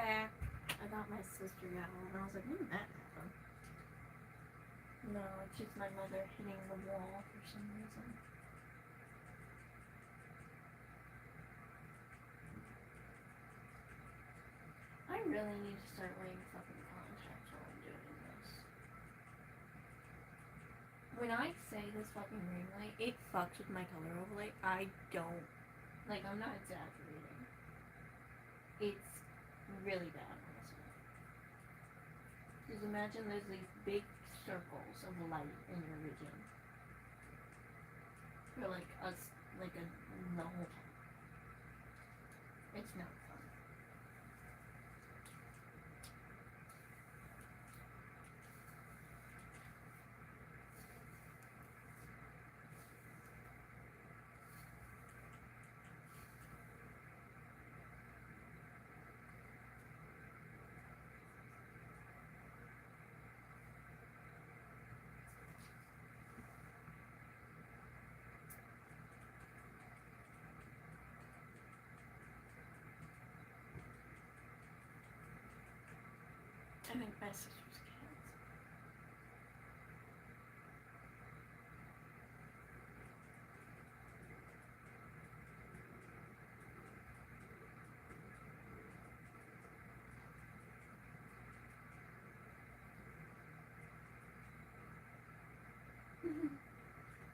back. I thought my sister got home, and I was like, when did that happen? No, it's just my mother hitting the wall for some reason. I really need to start wearing fucking contacts while I'm doing this. When I say this fucking ring light, it fucks with my color overlay. I don't. Like, I'm not exaggerating. It's really bad, honestly. Just imagine there's these big circles of light in your region. For like us, like the whole time. It's not fun. I think my sister's cats.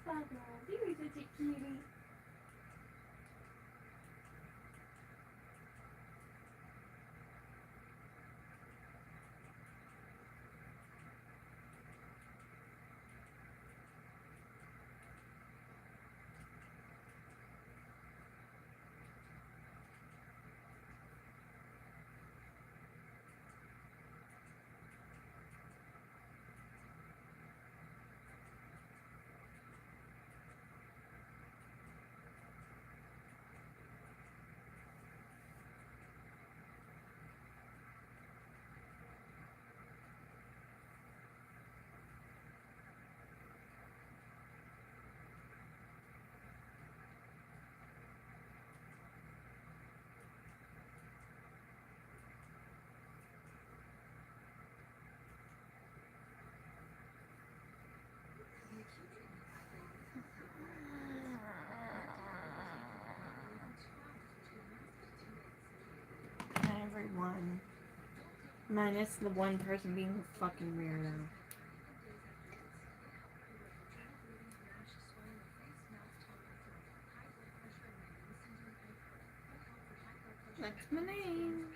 Pablo, you're such a cutie. Everyone. Minus the one person being a fucking weirdo. That's my name.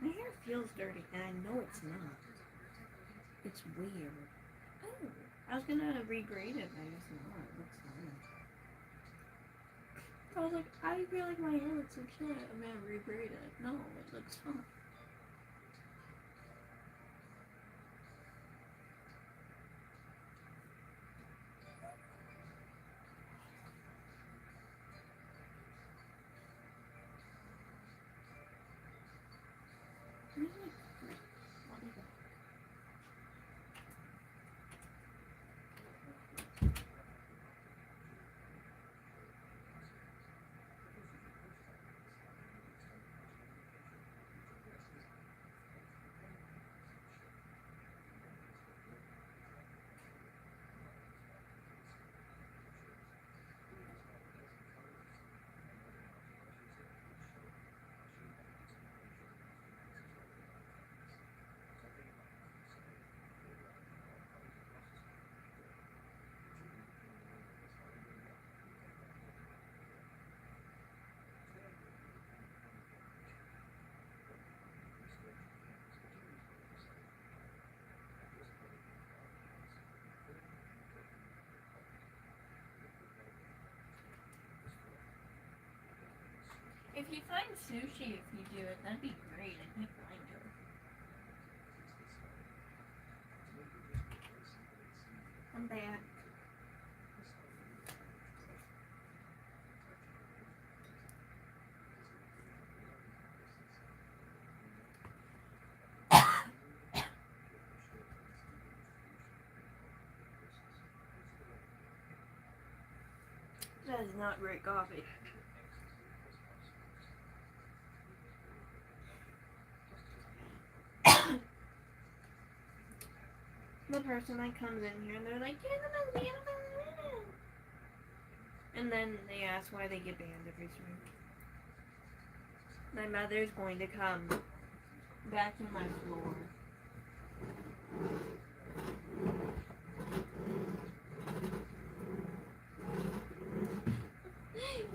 My hair feels dirty, and I know it's not. It's weird. Oh, I was gonna regrade it, but I guess not. It looks fine. I was like, I feel like my hair looks like shit. I'm gonna rebraid it. No, it looks fine. If you find sushi, if you do it, that'd be great. I can't find her. I'm back. That is not great coffee. the person that comes in here and they're like, "You're the best man." And then they ask why they get banned every stream. My mother's going to come back to my floor.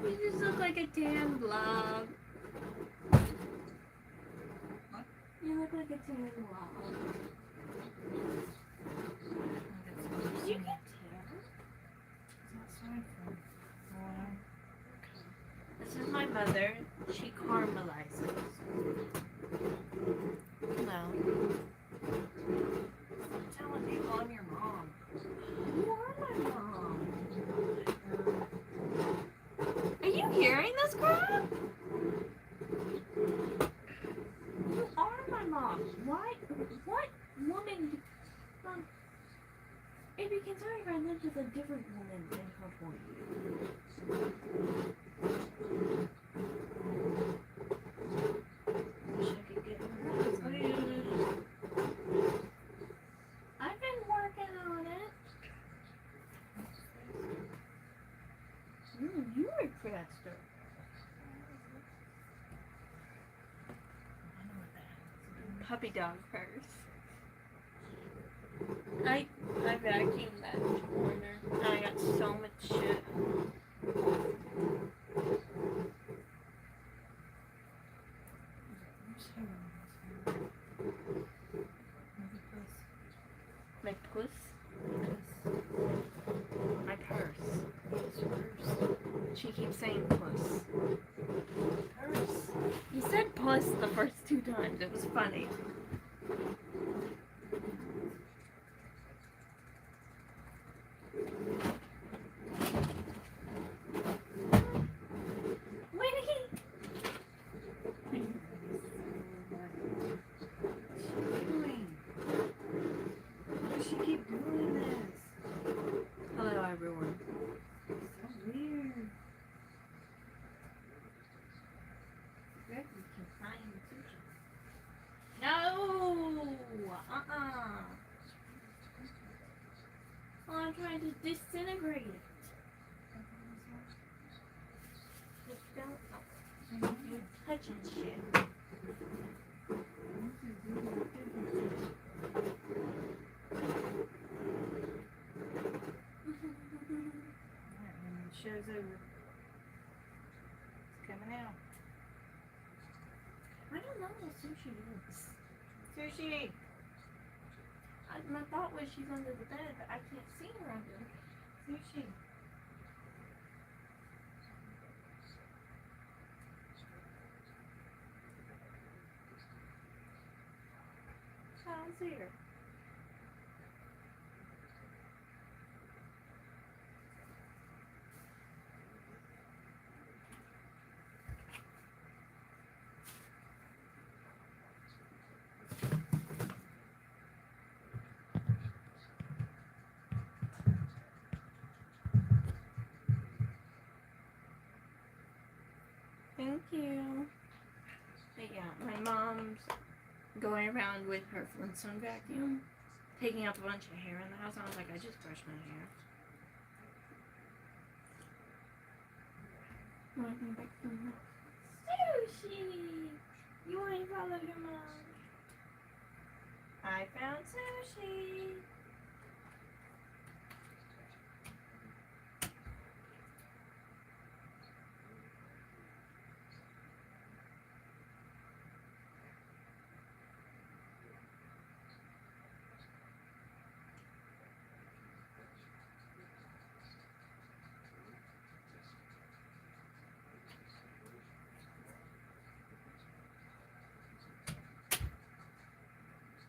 You just look like a tan blob. What? You look like a tan blob. Did you get tan? This is my mother. She caramelizes. Well, I'm telling people I'm your mom. you are my mom. Are you hearing this crap? You are my mom. Why? What woman? It'd be concerning if I lived with a different woman in her 20s. Wish I could get her husband. I've been working on it. You were faster. I know what that is. Puppy dog purse. I vacuumed that corner. And I got so much shit. My puss? My purse. She keeps saying puss. Purse. You said puss the first 2 times. It was funny. Hello, everyone. So weird. No! Well, I'm trying to disintegrate it. Just don't. You're touching shit. Show's over. It's coming out. I don't know what sushi is. Sushi! My thought was she's under the bed, but I can't see her under. Sushi. I don't see her. Thank you. But yeah, my mom's going around with her Flintstone vacuum, taking out a bunch of hair in the house. I was like, I just brushed my hair. Sushi! You ain't followed your mom. I found sushi.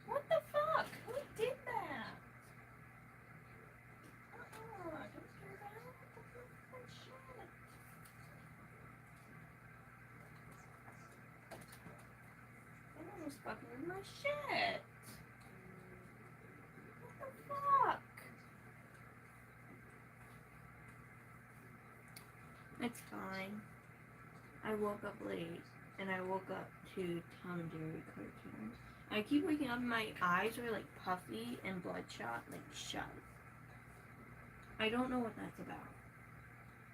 What the fuck? Who did that? Don't do that. What the shit? Someone was fucking with my shit. What the fuck? It's fine. I woke up late, and I woke up to Tom and Jerry cartoons. I keep waking up and my eyes are like puffy and bloodshot, like shut. I don't know what that's about.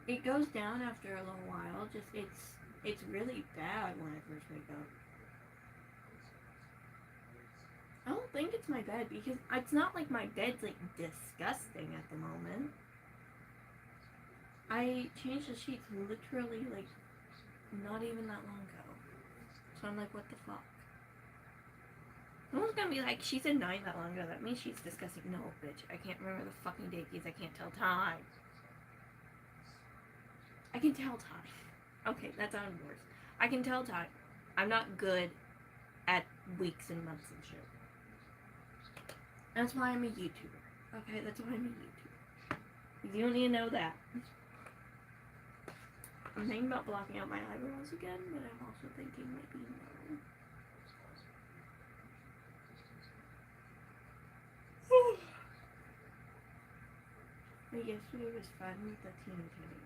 It goes down after a little while, just it's really bad when I first wake up. I don't think it's my bed because it's not like my bed's like disgusting at the moment. I changed the sheets literally like not even that long ago. So I'm like, what the fuck? Someone's gonna be like, she said 9 that long ago. That means she's disgusting. No, bitch. I can't remember the fucking date because I can't tell time. I can tell time. Okay, that sounded worse. I can tell time. I'm not good at weeks and months and shit. That's why I'm a YouTuber. Okay, that's why I'm a YouTuber. You don't need to know that. I'm thinking about blocking out my eyebrows again, but I'm also thinking maybe no. But yesterday was fun with the teeny tiny.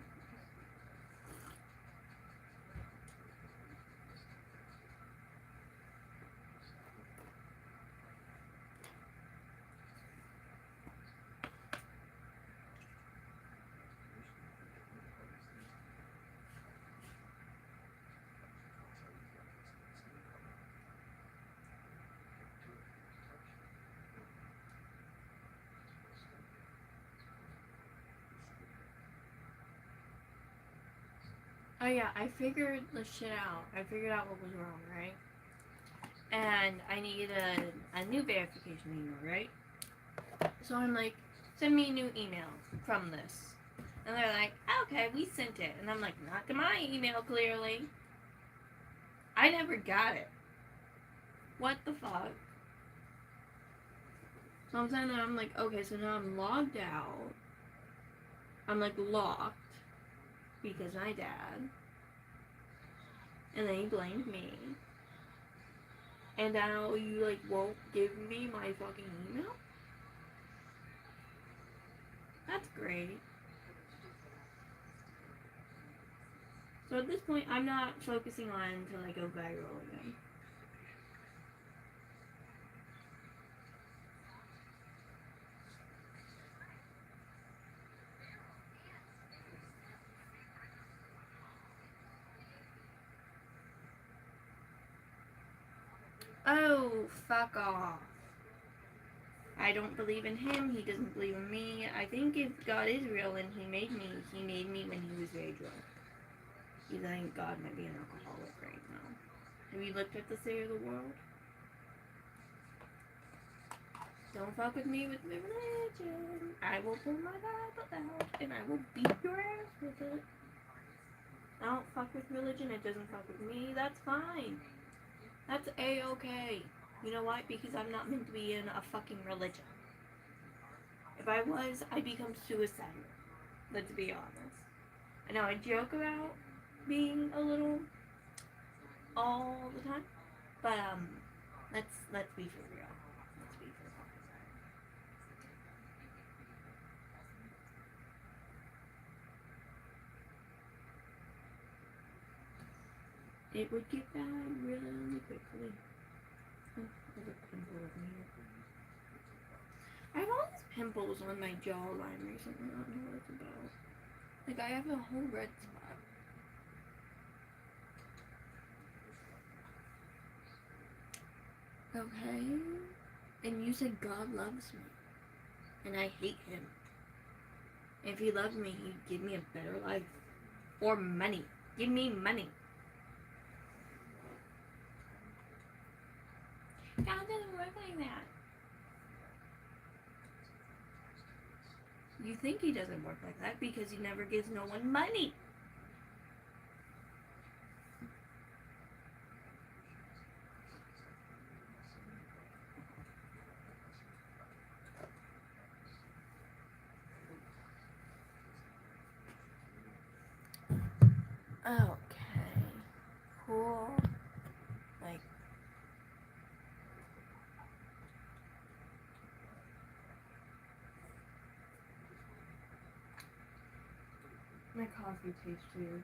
Oh yeah, I figured the shit out. I figured out what was wrong, right? And I needed a new verification email, right? So I'm like, send me a new email from this. And they're like, okay, we sent it. And I'm like, not to my email, clearly. I never got it. What the fuck? So I'm saying that I'm like, okay, so now I'm logged out. I'm like locked because my dad. And then he blamed me. And now you like won't give me my fucking email? That's great. So at this point, I'm not focusing on until I go viral again. Oh, fuck off. I don't believe in him, he doesn't believe in me. I think if God is real and he made me when he was very drunk. You think God might be an alcoholic right now. Have you looked at the state of the world? Don't fuck with me with religion. I will pull my Bible out and I will beat your ass with it. I don't fuck with religion, it doesn't fuck with me, that's fine. That's A-okay. You know why? Because I'm not meant to be in a fucking religion. If I was, I'd become suicidal. Let's be honest. I know I joke about being a little all the time, but let's be for real. Let's be for real. It would get bad really quickly. Oh, there's a pimple over here. I have all these pimples on my jawline recently. I don't know what it's about. Like I have a whole red spot. Okay? And you said God loves me. And I hate him. If he loved me, he'd give me a better life. Or money. Give me money. God doesn't work like that. You think he doesn't work like that because he never gives no one money. Okay. Cool. Like, my coffee tastes weird.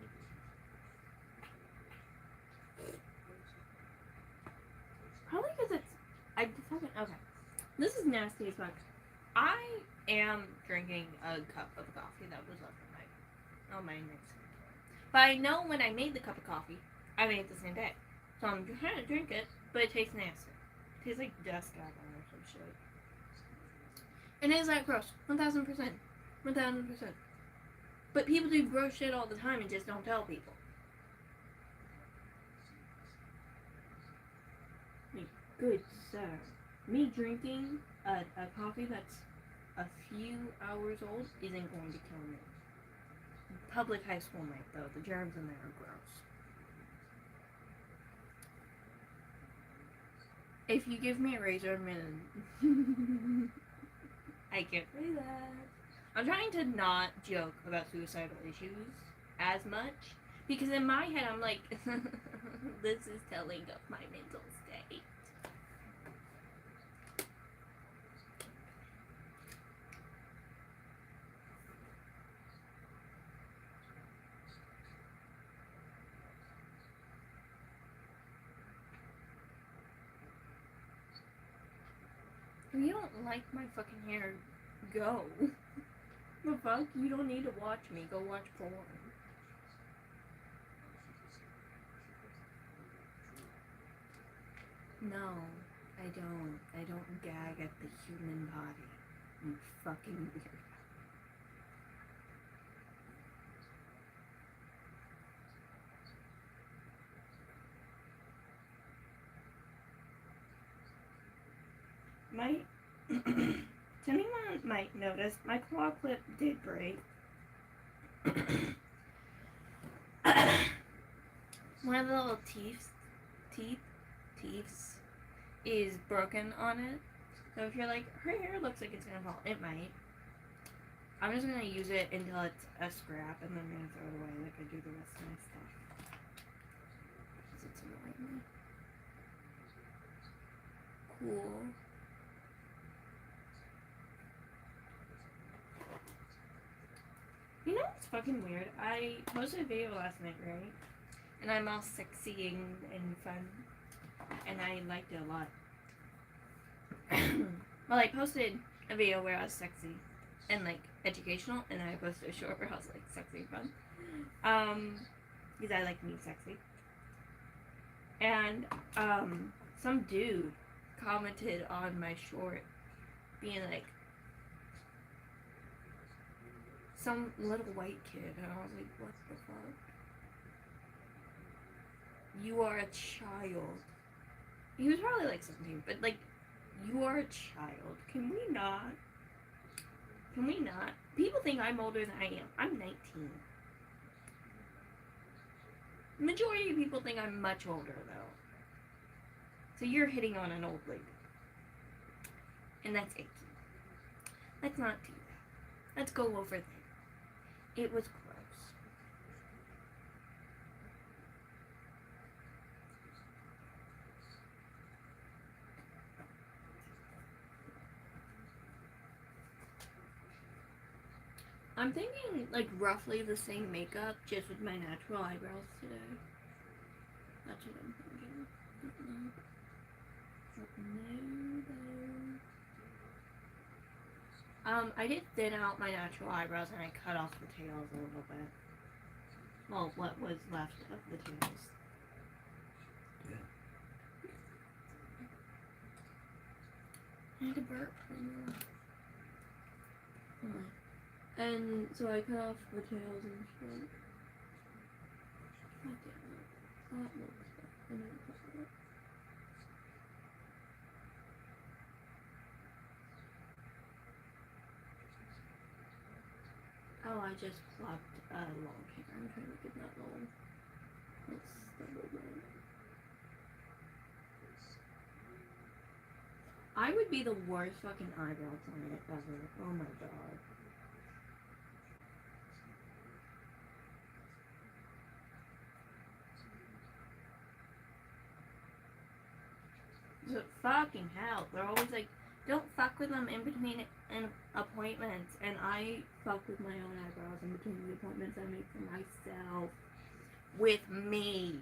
Probably because it's This is nasty as fuck. I am drinking a cup of coffee that was left on my next. But I know when I made the cup of coffee, I made it the same day. So I'm trying to drink it, but it tastes nasty. It tastes like dust out or some shit. And is that gross? 1000%. 1000%. But people do gross shit all the time and just don't tell people. Good sir. Me drinking a coffee that's a few hours old isn't going to kill me. Public high school night though, the germs in there are gross. If you give me a razor, I'm gonna... I can't say that. I'm trying to not joke about suicidal issues as much, because in my head I'm like, this is telling of my mental state. If you don't like my fucking hair, go. The fuck? You don't need to watch me. Go watch porn. No, I don't. I don't gag at the human body. You fucking weird. Anyone might notice, my claw clip did break. One of the little teeths is broken on it. So if you're like, her hair looks like it's gonna fall, it might. I'm just gonna use it until it's a scrap and then I'm gonna throw it away like I do the rest of my stuff. Because it's annoying me. Cool. You know what's fucking weird? I posted a video last night, right? And I'm all sexy and fun. And I liked it a lot. Well, I posted a video where I was sexy and like educational, and then I posted a short where I was like sexy and fun. Because I like being sexy. And some dude commented on my short being like, some little white kid, and I was like, what the fuck? You are a child. He was probably like 17, but like, you are a child. Can we not? People think I'm older than I am. I'm 19. Majority of people think I'm much older though. So you're hitting on an old lady. And that's icky. Let's not do that. Let's go over there. It was gross. I'm thinking like roughly the same makeup, just with my natural eyebrows today. That's what I'm thinking. I did thin out my natural eyebrows and I cut off the tails a little bit. Well, what was left of the tails. Yeah. I had to burp. And so I cut off the tails and shit. God damn it. That looks good. I need to cut it. Oh, I just plopped a long hair. I'm trying to get that long. Let's double that. I would be the worst fucking eyebrow client ever. Oh my god. So fucking hell. They're always like, don't fuck with them in between appointments. And I fuck with my own eyebrows in between the appointments I make for myself. With me.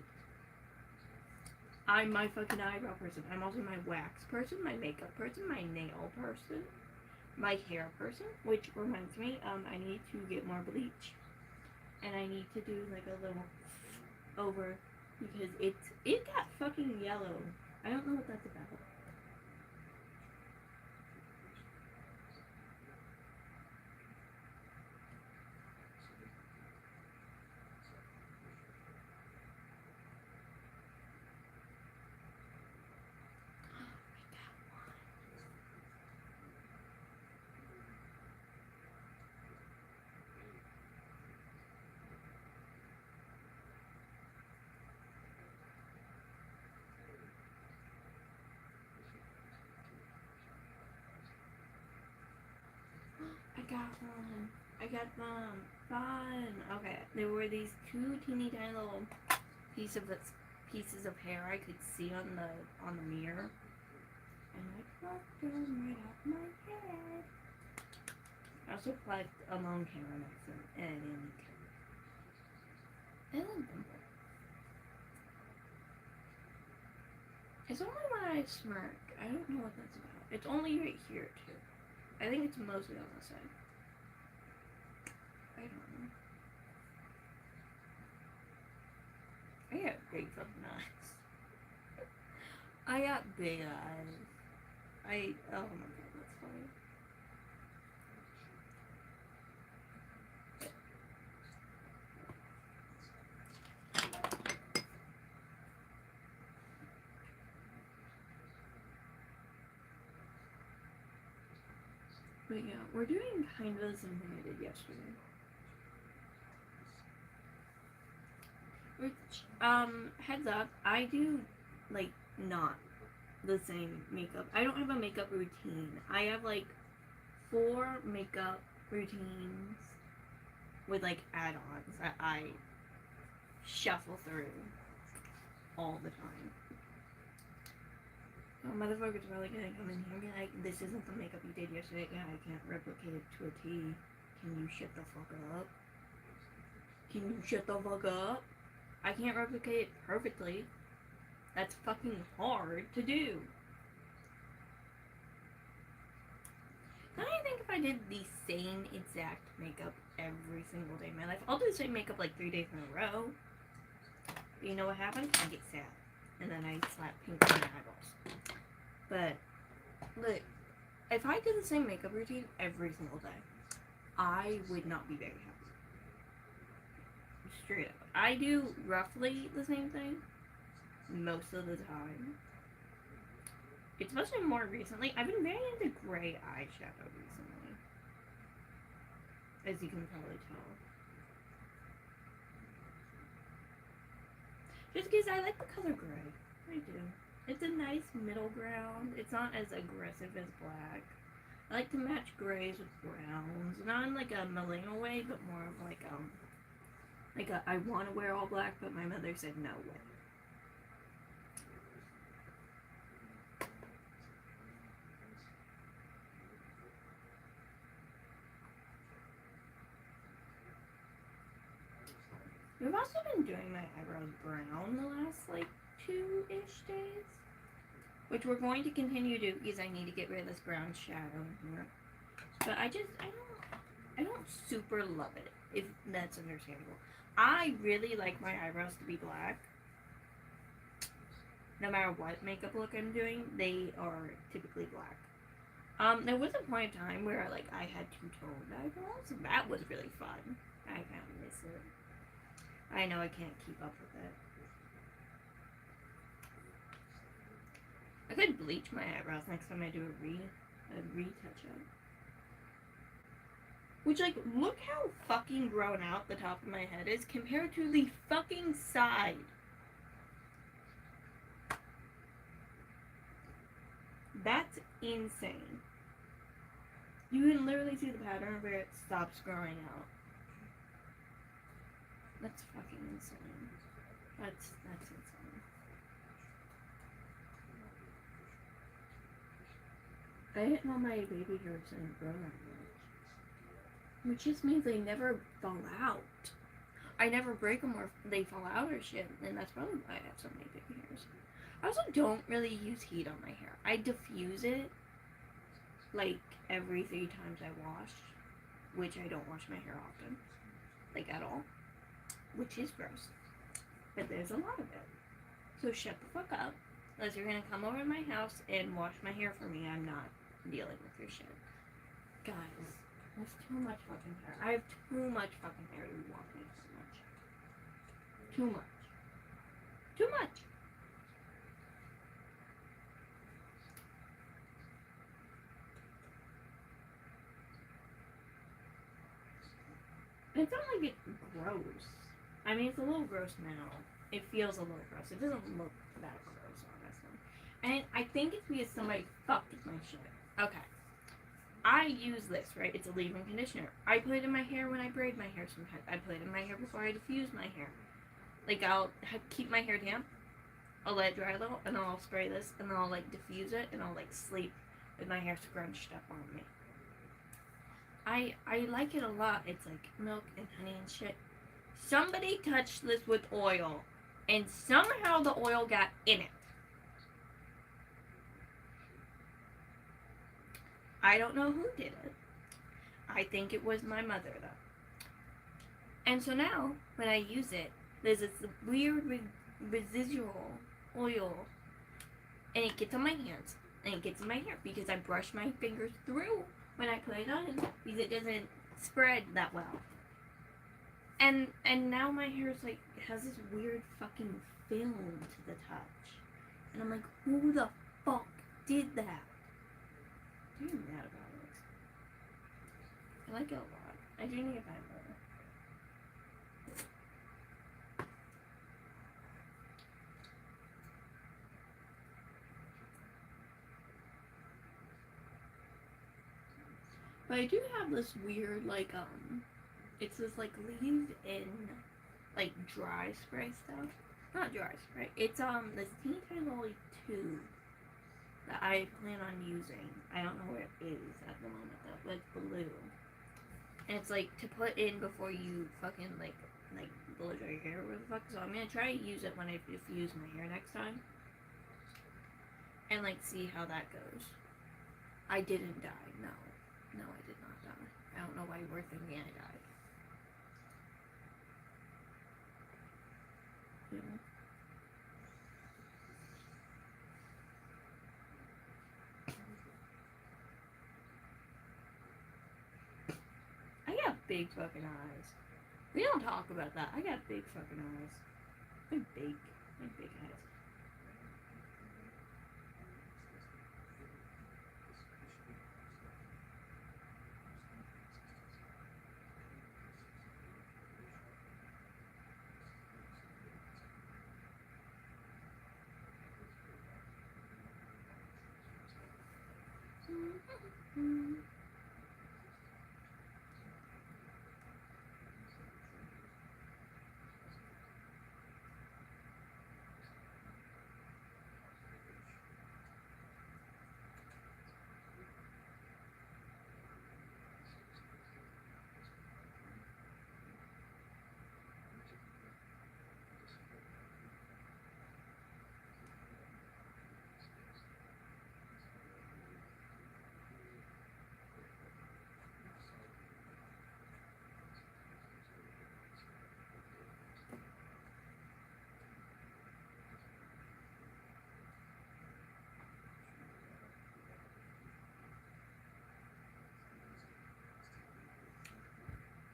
I'm my fucking eyebrow person. I'm also my wax person, my makeup person, my nail person, my hair person. Which reminds me, I need to get more bleach, and I need to do like a little over because it got fucking yellow. I don't know what that's about. I got them. Fun. Okay, there were these two teeny tiny little pieces of hair I could see on the mirror, and I plucked them right off my head. I also plucked a long hair on accident, and I didn't care. They look dimple. It's only when I smirk. I don't know what that's about. It's only right here too. I think it's mostly on the side. I don't know. I got big fucking eyes. I got big eyes. Oh my god, that's funny. But yeah, we're doing kind of the same thing I did yesterday. Which, heads up, I do, like, not the same makeup. I don't have a makeup routine. I have, like, 4 makeup routines with, like, add-ons that I shuffle through all the time. Oh, motherfuckers are probably gonna come in here and be like, this isn't the makeup you did yesterday. Yeah, I can't replicate it to a T. Can you shut the fuck up? Can you shut the fuck up? I can't replicate it perfectly. That's fucking hard to do. Now I think if I did the same exact makeup every single day of my life, I'll do the same makeup like 3 days in a row. But you know what happens? I get sad. And then I slap pink on my eyeballs. But, look, if I did the same makeup routine every single day, I would not be very happy. Straight up. I do roughly the same thing most of the time. It's mostly more recently. I've been very into gray eyeshadow recently, as you can probably tell. Just because I like the color gray. I do. It's a nice middle ground. It's not as aggressive as black. I like to match grays with browns. Not in like a millennial way, but more of like a I want to wear all black, but my mother said no way. We've also been doing my eyebrows brown the last like 2-ish days, which we're going to continue to do because I need to get rid of this brown shadow in here. But I don't super love it, if that's understandable. I really like my eyebrows to be black. No matter what makeup look I'm doing, they are typically black. There was a point in time where like I had 2-toned eyebrows, and that was really fun. I kind of miss it. I know I can't keep up with it. I could bleach my eyebrows next time I do a retouch up. Which, like, look how fucking grown out the top of my head is compared to the fucking side. That's insane. You can literally see the pattern where it stops growing out. That's fucking insane. That's insane. I didn't know my baby hairs didn't grow that much. Which just means they never fall out. I never break them or they fall out or shit, and that's probably why I have so many baby hairs. I also don't really use heat on my hair. I diffuse it like every 3 times I wash, which I don't wash my hair often, like at all, which is gross. But there's a lot of it. So shut the fuck up. Unless you're gonna come over to my house and wash my hair for me, I'm not dealing with your shit. Guys, there's too much fucking hair. I have too much fucking hair to be walking so much. Too much. Too much. It's not like it's gross. I mean, it's a little gross now. It feels a little gross. It doesn't look that gross, honestly. And I think it's because somebody fucked with my shit. Okay. I use this, right? It's a leave-in conditioner. I put it in my hair when I braid my hair sometimes. I put it in my hair before I diffuse my hair. Like, I'll keep my hair damp. I'll let it dry a little, and then I'll spray this, and then I'll, like, diffuse it, and I'll, like, sleep with my hair scrunched up on me. I like it a lot. It's, like, milk and honey and shit. Somebody touched this with oil, and somehow the oil got in it. I don't know who did it. I think it was my mother, though. And so now, when I use it, there's this weird residual oil, and it gets on my hands, and it gets in my hair, because I brush my fingers through when I put it on, because it doesn't spread that well. And now my hair is like, has this weird fucking film to the touch. And I'm like, who the fuck did that? I'm mad about it. I like it a lot. I do need to buy more. But I do have this weird, like, it's this, like, leave-in, like, dry spray stuff. Not dry spray. It's, this teeny tiny little tube that I plan on using. I don't know where it is at the moment, though, but it's blue. And it's, like, to put in before you fucking, like, blow dry your hair or whatever the fuck. So I'm gonna try to use it when I diffuse my hair next time. And, like, see how that goes. I didn't die, no. No, I did not die. I don't know why you were thinking I died. Yeah. I got big fucking eyes. We don't talk about that. I got big fucking eyes. I'm big. I'm big eyes.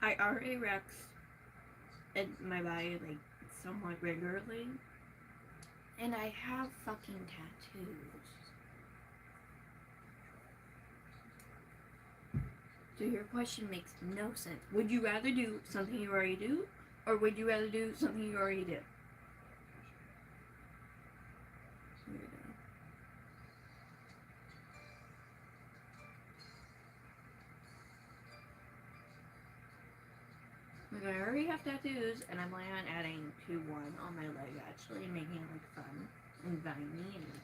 I already Rex in my body, like, somewhat regularly. And I have fucking tattoos. So your question makes no sense. Would you rather do something you already do? Or would you rather do something you already did? Like, I already have tattoos, and I'm planning on adding one on my leg, actually, and making it, like, fun and viney and...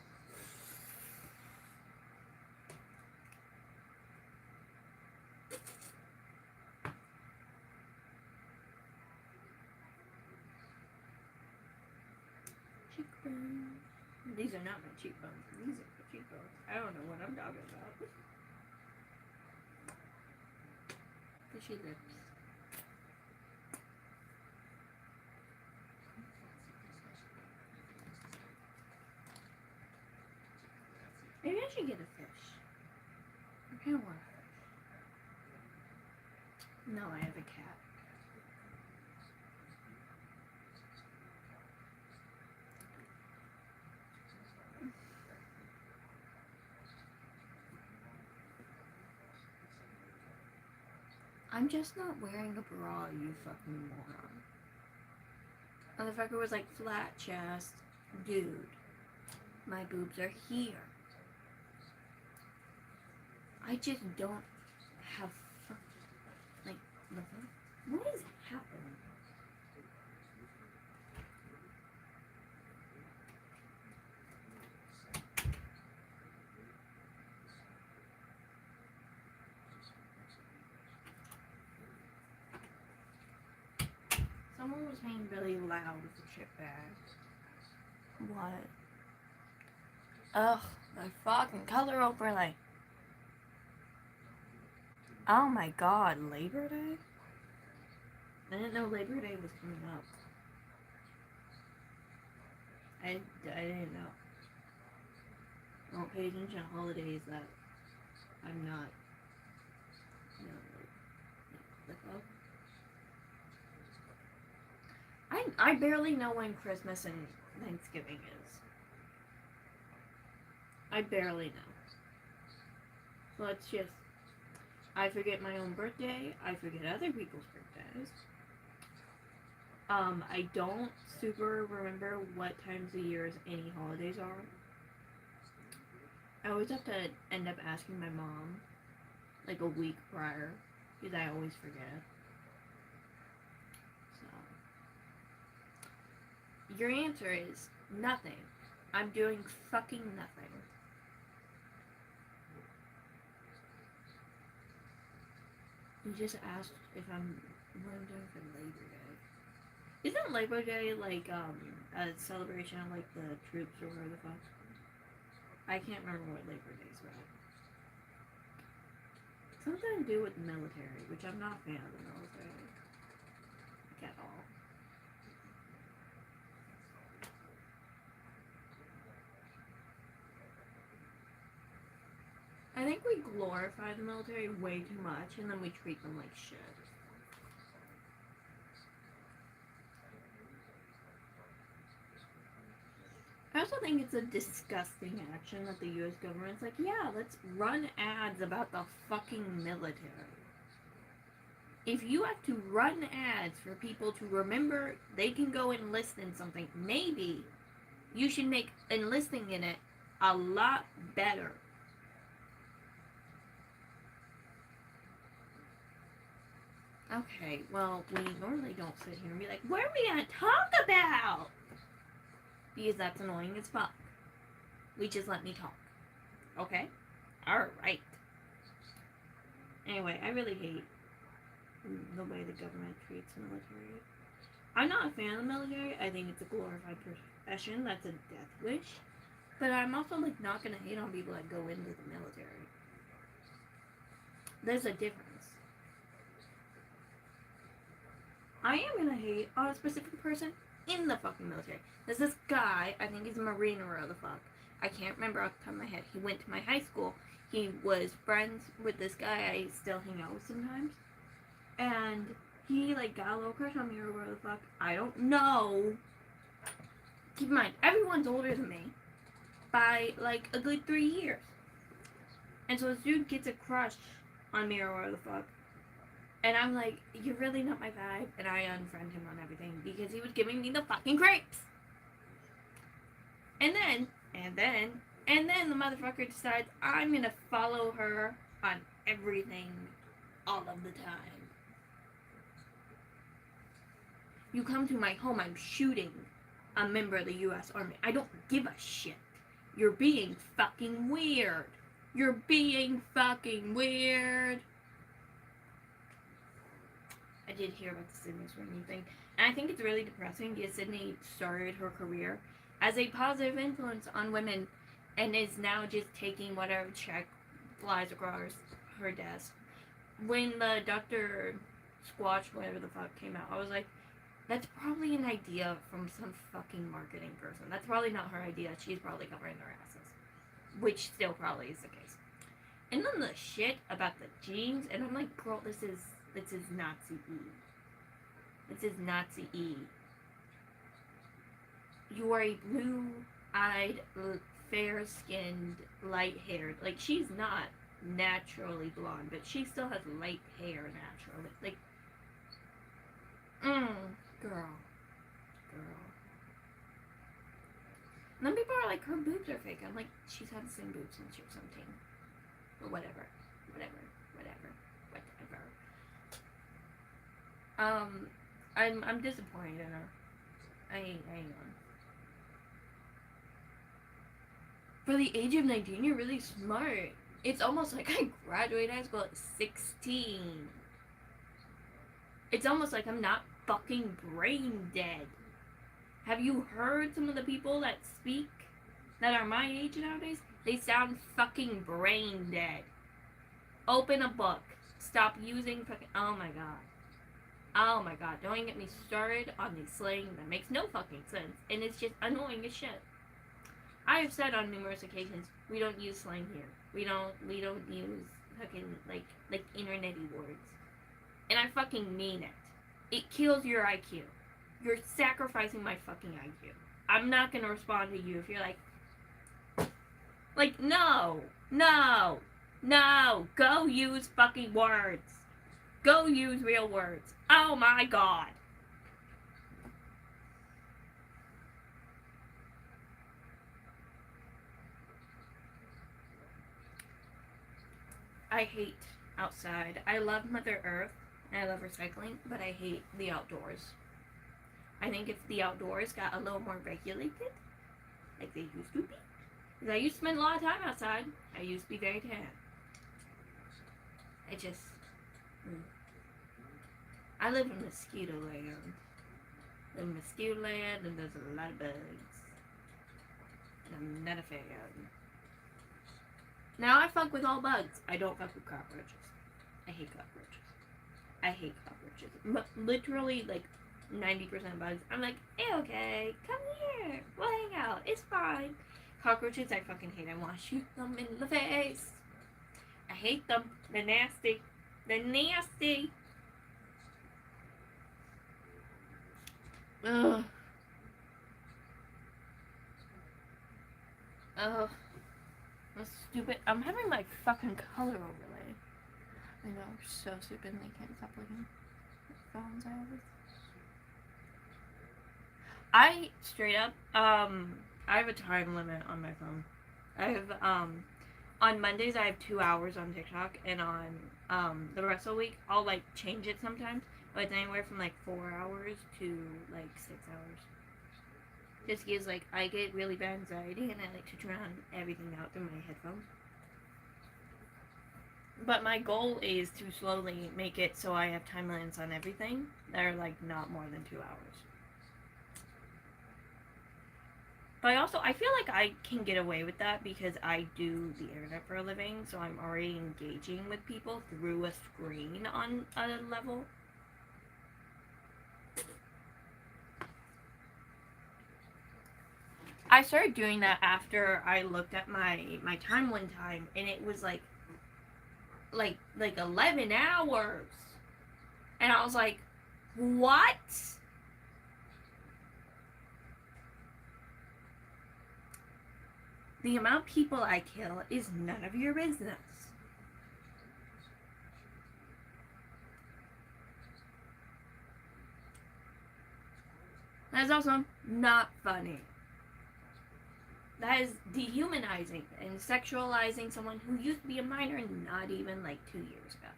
Cheekbones. These are not my cheekbones. These are my cheekbones. I don't know what I'm talking about. Fishy lips. Maybe I should get a fish. I kind of want a fish. No, I have a cat. I'm just not wearing a bra, you fucking moron. Motherfucker was like, flat chest. Dude, my boobs are here. I just don't have like, what is happening? Someone was being really loud with the chip bag. What? Ugh, my fucking color overlay. Oh my god, Labor Day? I didn't know Labor Day was coming up. I didn't know. I don't pay attention to holidays that I'm not, you know, like I barely know when Christmas and Thanksgiving is. I barely know. So it's just, I forget my own birthday, I forget other people's birthdays. I don't super remember what times of years any holidays are. I always have to end up asking my mom, like a week prior, because I always forget. So, your answer is nothing. I'm doing fucking nothing. You just asked if what I'm doing for Labor Day. Isn't Labor Day like a celebration of like the troops or whatever the fuck? I can't remember what Labor Day's about. Something to do with the military, which I'm not a fan of the military. Like at all. I think we glorify the military way too much and then we treat them like shit. I also think it's a disgusting action that the US government's like, yeah, let's run ads about the fucking military. If you have to run ads for people to remember they can go enlist in something, maybe you should make enlisting in it a lot better. Okay, well, we normally don't sit here and be like, what are we gonna talk about? Because that's annoying as fuck. We just let me talk. Okay? Alright. Anyway, I really hate the way the government treats the military. I'm not a fan of the military. I think it's a glorified profession. That's a death wish. But I'm also like not gonna hate on people that go into the military. There's a difference. I am gonna hate on a specific person in the fucking military. There's this guy, I think he's a Marine or whatever the fuck. I can't remember off the top of my head. He went to my high school. He was friends with this guy I still hang out with sometimes. And he like got a little crush on me or whatever the fuck. I don't know. Keep in mind, everyone's older than me by like a good 3 years. And so this dude gets a crush on me or whatever the fuck. And I'm like, you're really not my vibe. And I unfriend him on everything because he was giving me the fucking creeps. And then the motherfucker decides I'm gonna follow her on everything all of the time. You come to my home, I'm shooting a member of the US Army. I don't give a shit. You're being fucking weird. You're being fucking weird. I did hear about the Sydney swinging thing. And I think it's really depressing because Sydney started her career as a positive influence on women, and is now just taking whatever check flies across her desk. When the Dr. Squatch, whatever the fuck, came out, I was like, that's probably an idea from some fucking marketing person. That's probably not her idea. She's probably covering their asses. Which still probably is the case. And then the shit about the jeans, and I'm like, girl, this is Nazi-E. This is Nazi-E. You are a blue-eyed, fair-skinned, light-haired. Like, she's not naturally blonde, but she still has light hair naturally. Like, girl. And then people are like, her boobs are fake. I'm like, she's had the same boobs since she was 17. Or whatever. I'm disappointed in her. I am. For the age of 19, you're really smart. It's almost like I graduated high school at 16. It's almost like I'm not fucking brain dead. Have you heard some of the people that speak that are my age nowadays? They sound fucking brain dead. Open a book. Stop using fucking... Oh my god. Don't even get me started on the slang that makes no fucking sense. And it's just annoying as shit. I have said on numerous occasions, we don't use slang here. We don't use fucking, like internet-y words. And I fucking mean it. It kills your IQ. You're sacrificing my fucking IQ. I'm not gonna respond to you if you're like, no, go use fucking words. Go use real words. Oh my god. I hate outside. I love Mother Earth and I love recycling, but I hate the outdoors. I think if the outdoors got a little more regulated, like they used to be, because I used to spend a lot of time outside. I used to be very tan. I live in mosquito land. In mosquito land, and there's a lot of bugs. And I'm not a fan. Now I fuck with all bugs. I don't fuck with cockroaches. I hate cockroaches. Literally, like, 90% of bugs. I'm like, hey, okay, come here. We'll hang out. It's fine. Cockroaches, I fucking hate. I want to shoot them in the face. I hate them. They're nasty. Ugh. That's stupid. I'm having my fucking color overlay. I know, I'm so stupid and I can't stop looking at phones I have. I straight up, I have a time limit on my phone. I have, on Mondays I have 2 hours on TikTok, and on, the rest of the week, I'll, like, change it sometimes, but it's anywhere from, like, 4 hours to, like, 6 hours. Just because, like, I get really bad anxiety, and I like to drown everything out through my headphones. But my goal is to slowly make it so I have time limits on everything that are, like, not more than 2 hours. But I feel like I can get away with that because I do the internet for a living, so I'm already engaging with people through a screen on a level. I started doing that after I looked at my time one time, and it was like 11 hours. And I was like, what? The amount of people I kill is none of your business. That's also not funny. That is dehumanizing and sexualizing someone who used to be a minor not even like 2 years ago.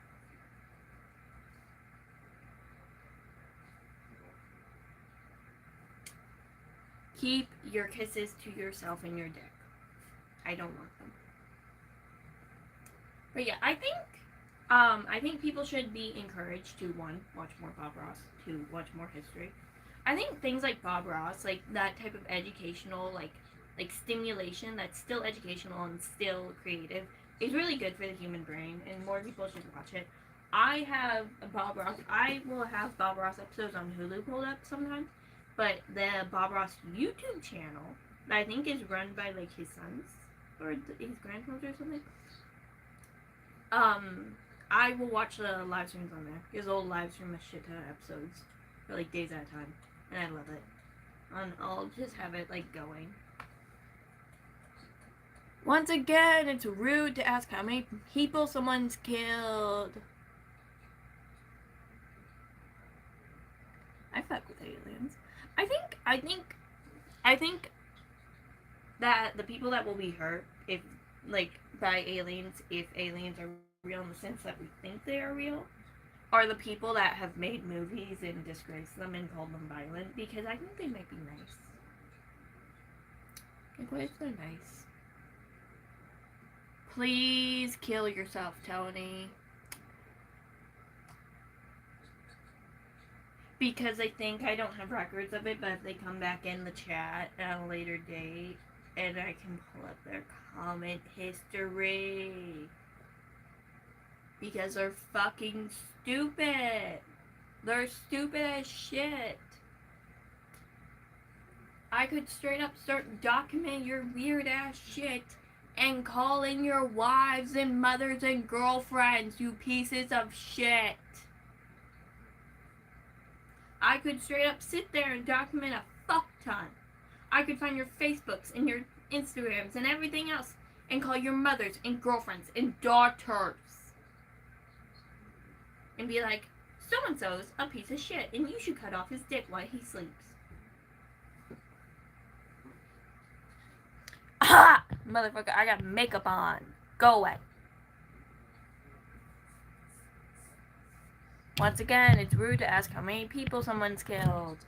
Keep your kisses to yourself and your dick. I don't want them. But yeah, I think people should be encouraged to, 1, watch more Bob Ross, 2, watch more history. I think things like Bob Ross, like that type of educational, like stimulation that's still educational and still creative, is really good for the human brain, and more people should watch it. I have a Bob Ross. I will have Bob Ross episodes on Hulu pulled up sometimes, but the Bob Ross YouTube channel, that I think is run by like his sons or his grandsons or something. I will watch the live streams on there. His old live stream a shit ton of episodes for like days at a time, and I love it. And I'll just have it like going. Once again, it's rude to ask how many people someone's killed. I fuck with aliens. I think that the people that will be hurt if like by aliens, if aliens are real in the sense that we think they are real, are the people that have made movies and disgraced them and called them violent, because I think they might be nice. Like, what if they're nice? Please kill yourself, Tony. Because I think I don't have records of it, but if they come back in the chat at a later date, and I can pull up their comment history. Because they're fucking stupid. They're stupid as shit. I could straight up start documenting your weird ass shit and call in your wives and mothers and girlfriends, you pieces of shit. I could straight up sit there and document a fuck ton. I could find your Facebooks and your Instagrams and everything else and call your mothers and girlfriends and daughters. And be like, so-and-so's a piece of shit and you should cut off his dick while he sleeps. Ah! Motherfucker, I got makeup on. Go away. Once again, it's rude to ask how many people someone's killed.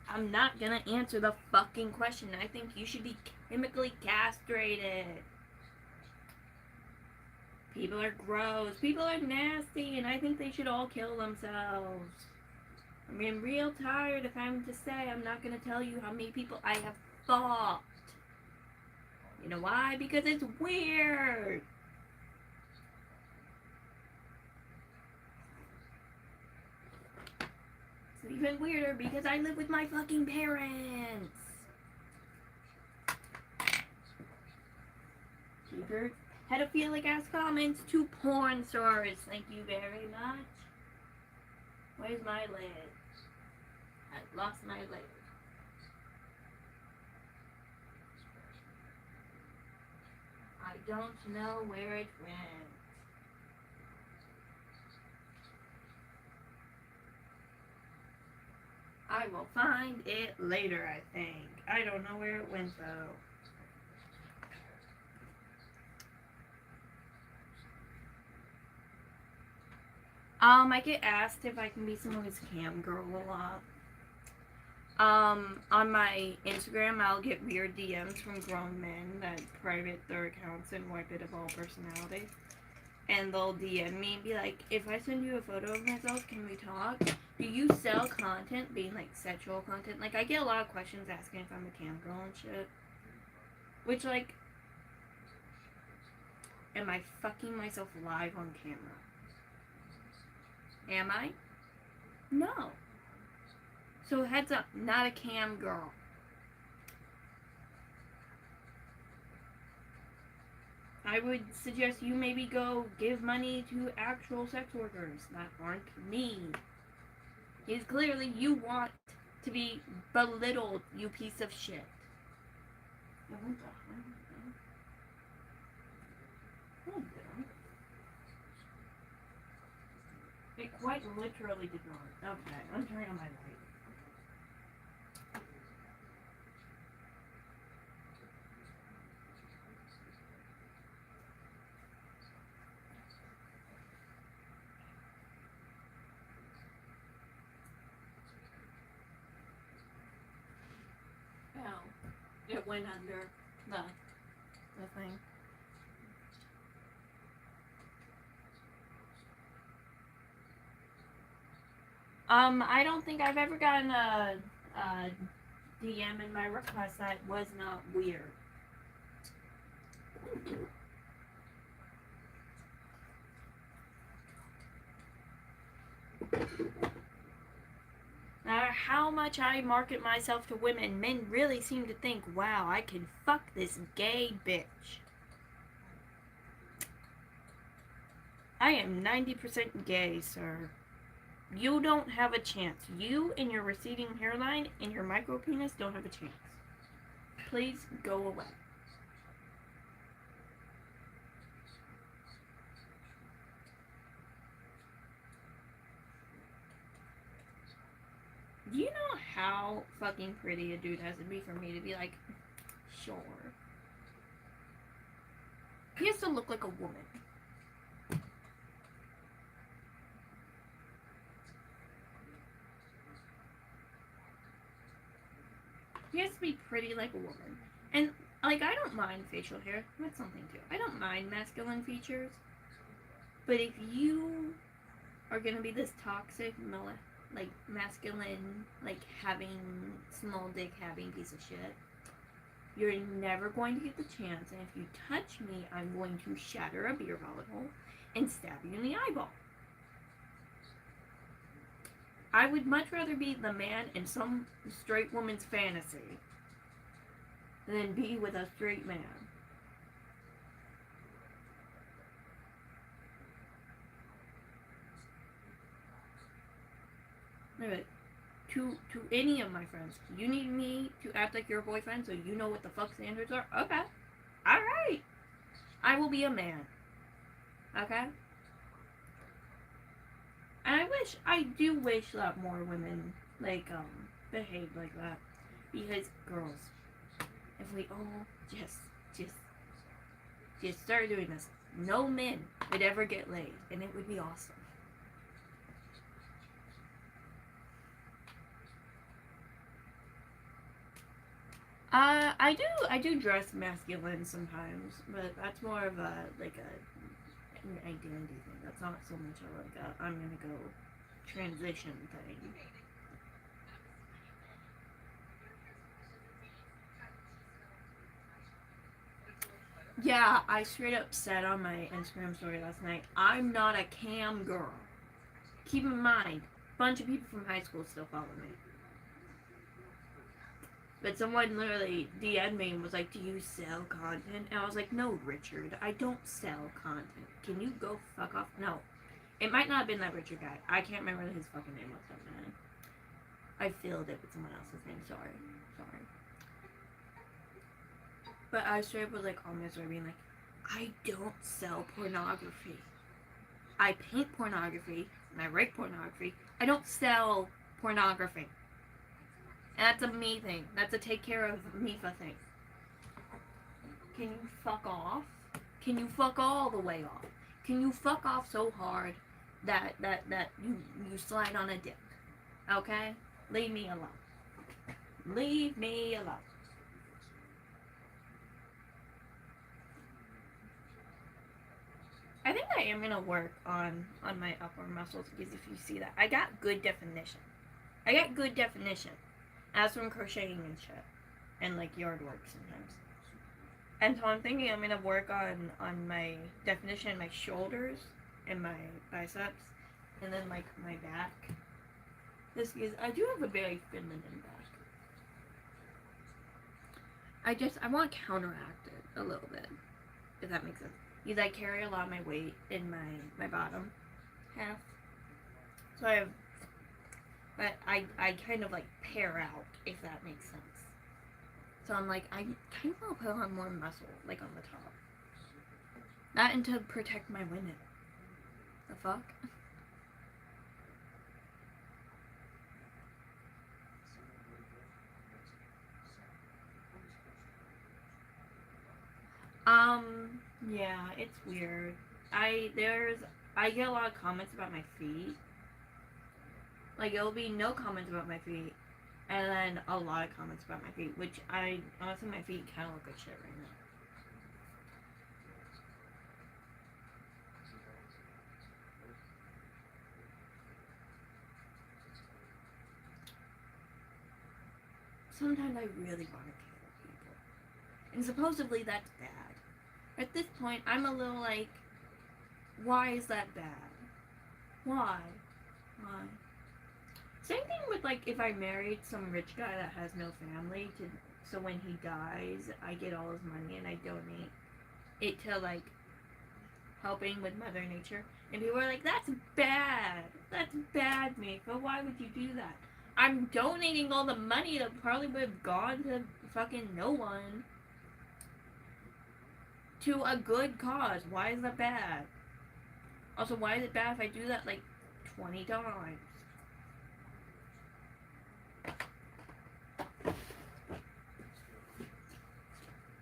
I'm not gonna answer the fucking question. I think you should be chemically castrated. People are gross. People are nasty, and I think they should all kill themselves. I'm getting real tired of having to say I'm not gonna tell you how many people I have fucked. You know why? Because it's weird. It's even weirder because I live with my fucking parents. Keep your pedophilic ass comments to porn stars. Thank you very much. Where's my lid? I lost my lid. I don't know where it went. I will find it later, I think. I don't know where it went, though. I get asked if I can be someone's cam girl a lot. On my Instagram, I'll get weird DMs from grown men that private their accounts and wipe it of all personality. And they'll DM me and be like, if I send you a photo of myself, can we talk? Do you sell content being like sexual content? Like, I get a lot of questions asking if I'm a cam girl and shit. Which, like, am I fucking myself live on camera? Am I? No. So heads up, not a cam girl. I would suggest you maybe go give money to actual sex workers that aren't me. Because clearly you want to be belittled, you piece of shit. It quite literally did not. Okay, I'm turning on my light. Oh, it went under the thing. I don't think I've ever gotten a DM in my request that was not weird. No matter how much I market myself to women, men really seem to think, wow, I can fuck this gay bitch. I am 90% gay, sir. You don't have a chance. You and your receding hairline and your micro penis don't have a chance. Please go away. Do you know how fucking pretty a dude has to be for me to be like, sure? He has to look like a woman. He has to be pretty like a woman. And, like, I don't mind facial hair. That's something, too. I don't mind masculine features. But if you are gonna be this toxic, like, masculine, like, having small dick having piece of shit, you're never going to get the chance. And if you touch me, I'm going to shatter a beer bottle and stab you in the eyeball. I would much rather be the man in some straight woman's fantasy than be with a straight man. Anyway, to any of my friends, you need me to act like your boyfriend so you know what the fuck standards are? Okay. Alright. I will be a man. Okay? And I do wish that more women, like, behave like that. Because, girls, if we all just start doing this, no men would ever get laid, and it would be awesome. I do dress masculine sometimes, but that's more of a, like, an identity thing. That's not so much of, like, a I'm gonna go transition thing. Yeah, I straight up said on my Instagram story last night, I'm not a cam girl. Keep in mind, a bunch of people from high school still follow me. But someone literally DM'd me and was like, do you sell content? And I was like, no, Richard, I don't sell content. Can you go fuck off? No. It might not have been that Richard guy. I can't remember his fucking name off the top of my head. I filled it with someone else's name. Sorry. But I straight up was like on my story being like, I don't sell pornography. I paint pornography and I write pornography. I don't sell pornography. And that's a me thing. That's a take care of mifa thing. Can you fuck off? Can you fuck all the way off? Can you fuck off so hard that you slide on a dick? Okay? Leave me alone. Leave me alone. I think I am gonna work on my upper muscles because if you see that, I got good definition. As from crocheting and shit. And like yard work sometimes. And so I'm thinking I'm gonna work on my definition in my shoulders and my biceps and then like my back. This is I do have a very feminine back. I want to counteract it a little bit. If that makes sense. Because I carry a lot of my weight in my bottom half. So I kind of like pair out, if that makes sense. So I'm like, I kind of want to put on more muscle, like on the top. Not and to protect my women. The fuck? Yeah, it's weird. I get a lot of comments about my feet. Like, it'll be no comments about my feet, and then a lot of comments about my feet, which honestly, my feet kind of look like shit right now. sometimes I really want to kill people. And supposedly that's bad. At this point, I'm a little like, why is that bad? Why? Why? Same thing with like if I married some rich guy that has no family, so when he dies, I get all his money and I donate it to like helping with Mother Nature. And people are like, that's bad. That's bad, Mifa. Why would you do that? I'm donating all the money that probably would have gone to fucking no one to a good cause. Why is that bad? Also, why is it bad if I do that like 20 times?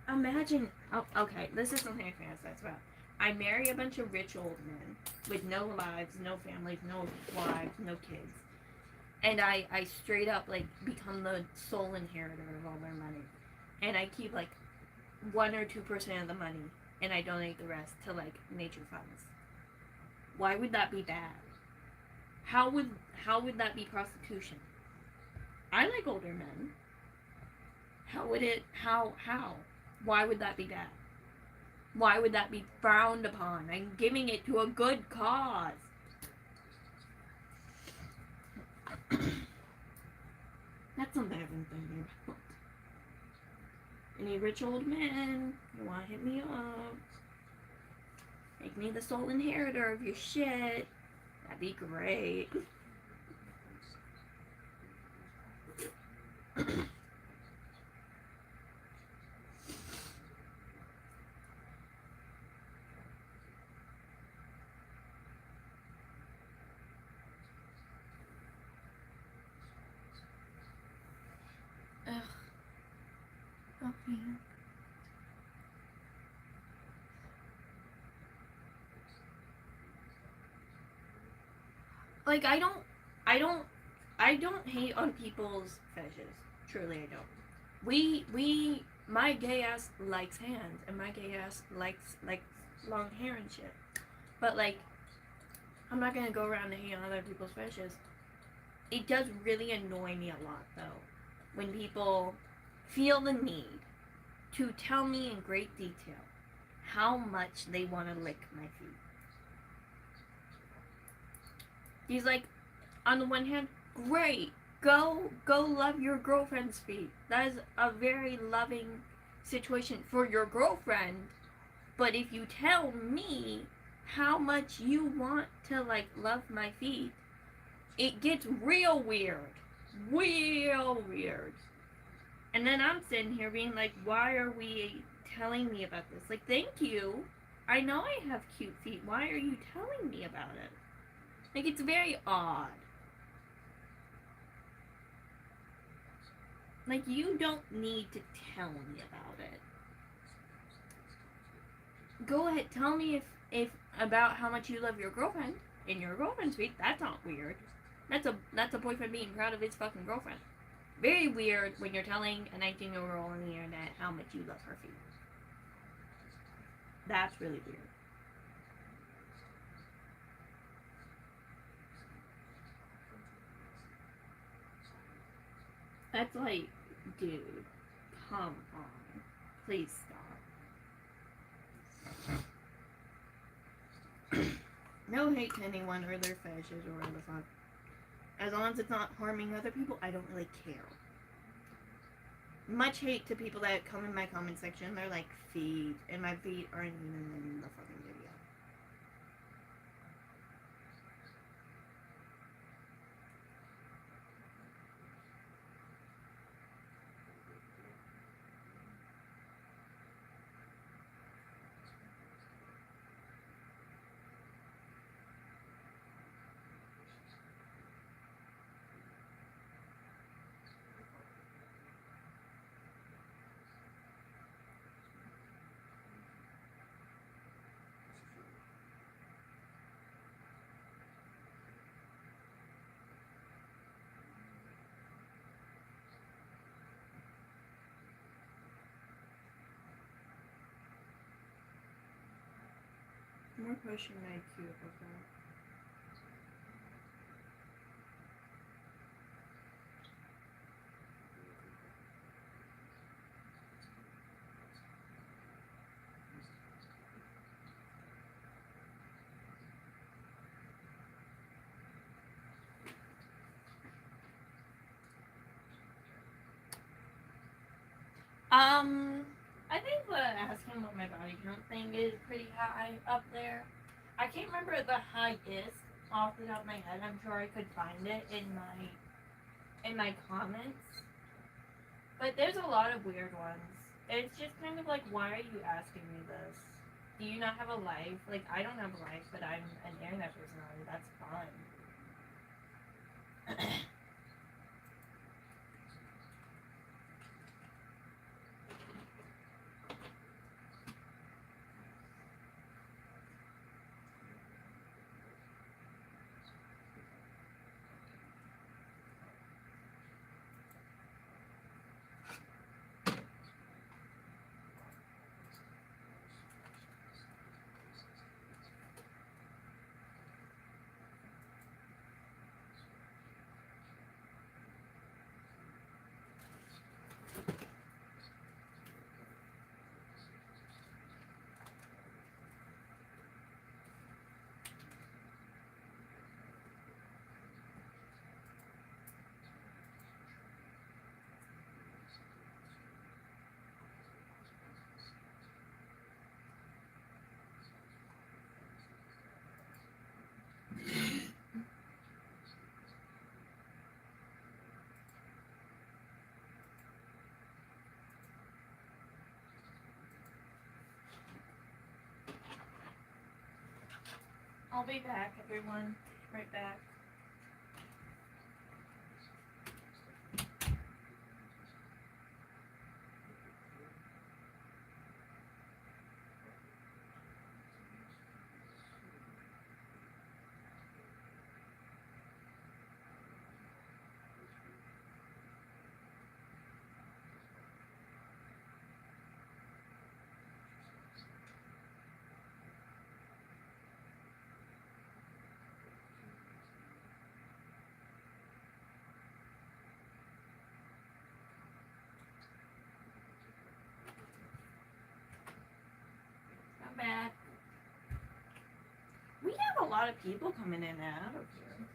Imagine, oh, okay, this is something I fantasize about. I marry a bunch of rich old men with no lives, no families, no wives, no kids. And I straight up, like, become the sole inheritor of all their money. And I keep, like, 1 or 2% of the money, and I donate the rest to, like, nature funds. Why would that be bad? How would that be prostitution? I like older men. How? Why would that be bad? Why would that be frowned upon? I'm giving it to a good cause. That's something I've been thinking about. Any rich old men, you want to hit me up? Make me the sole inheritor of your shit. That'd be great. Ugh. Okay. Like, I don't hate on people's fetishes. Truly, I don't. My gay ass likes hands, and my gay ass likes long hair and shit. But like, I'm not gonna go around and hate on other people's fetishes. It does really annoy me a lot, though, when people feel the need to tell me in great detail how much they want to lick my feet. He's like, on the one hand, great, go love your girlfriend's feet. That is a very loving situation for your girlfriend. But if you tell me how much you want to like love my feet, it gets real weird. Real weird. And then I'm sitting here being like, why are we telling me about this? Like, thank you. I know I have cute feet. Why are you telling me about it? Like, it's very odd. Like, you don't need to tell me about it. Go ahead, tell me if about how much you love your girlfriend and your girlfriend's feet. That's not weird. That's a boyfriend being proud of his fucking girlfriend. Very weird when you're telling a 19-year-old on the internet how much you love her feet. That's really weird. That's like, dude, come on. Please stop. No hate to anyone or their fetishes or whatever the fuck. As long as it's not harming other people, I don't really care. Much hate to people that come in my comment section. They're like, feet, and my feet aren't even in the fucking video. More pushing IQ, okay. I think the asking about my body count thing is pretty high up there. I can't remember the highest off the top of my head. I'm sure I could find it in my comments. But there's a lot of weird ones. It's just kind of like, why are you asking me this? Do you not have a life? Like, I don't have a life, but I'm an internet personality. That's fine. I'll be back, everyone. Right back. Not bad. We have a lot of people coming in and out of here.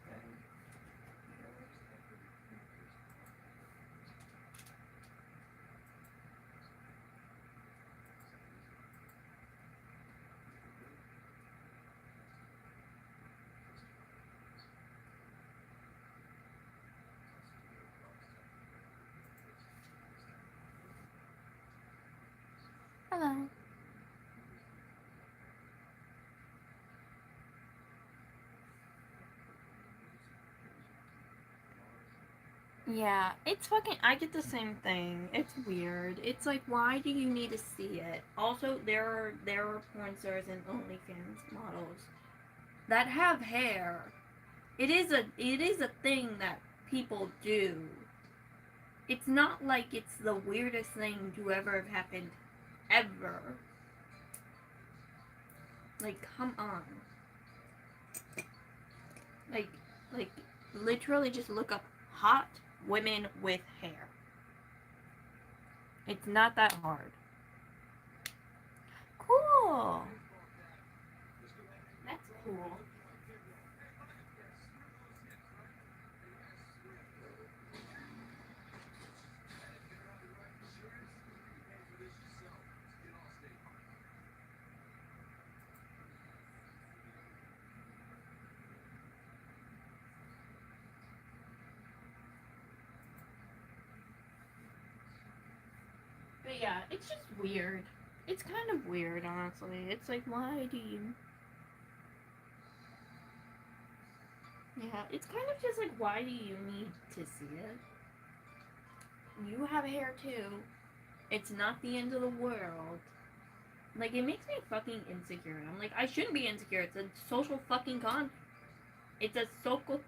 Hello. Yeah, it's fucking. I get the same thing. It's weird. It's like, why do you need to see it? Also, there are porn stars and OnlyFans models that have hair. It is a thing that people do. It's not like it's the weirdest thing to ever have happened, ever. Like, come on. Like, literally just look up hot women with hair. It's not that hard. Cool. That's cool. But yeah, it's just weird. It's kind of weird, honestly. It's like, why do you... Yeah, it's kind of just like, why do you need to see it? You have hair too. It's not the end of the world. Like, it makes me fucking insecure. I'm like, I shouldn't be insecure. It's a social fucking con. It's a social...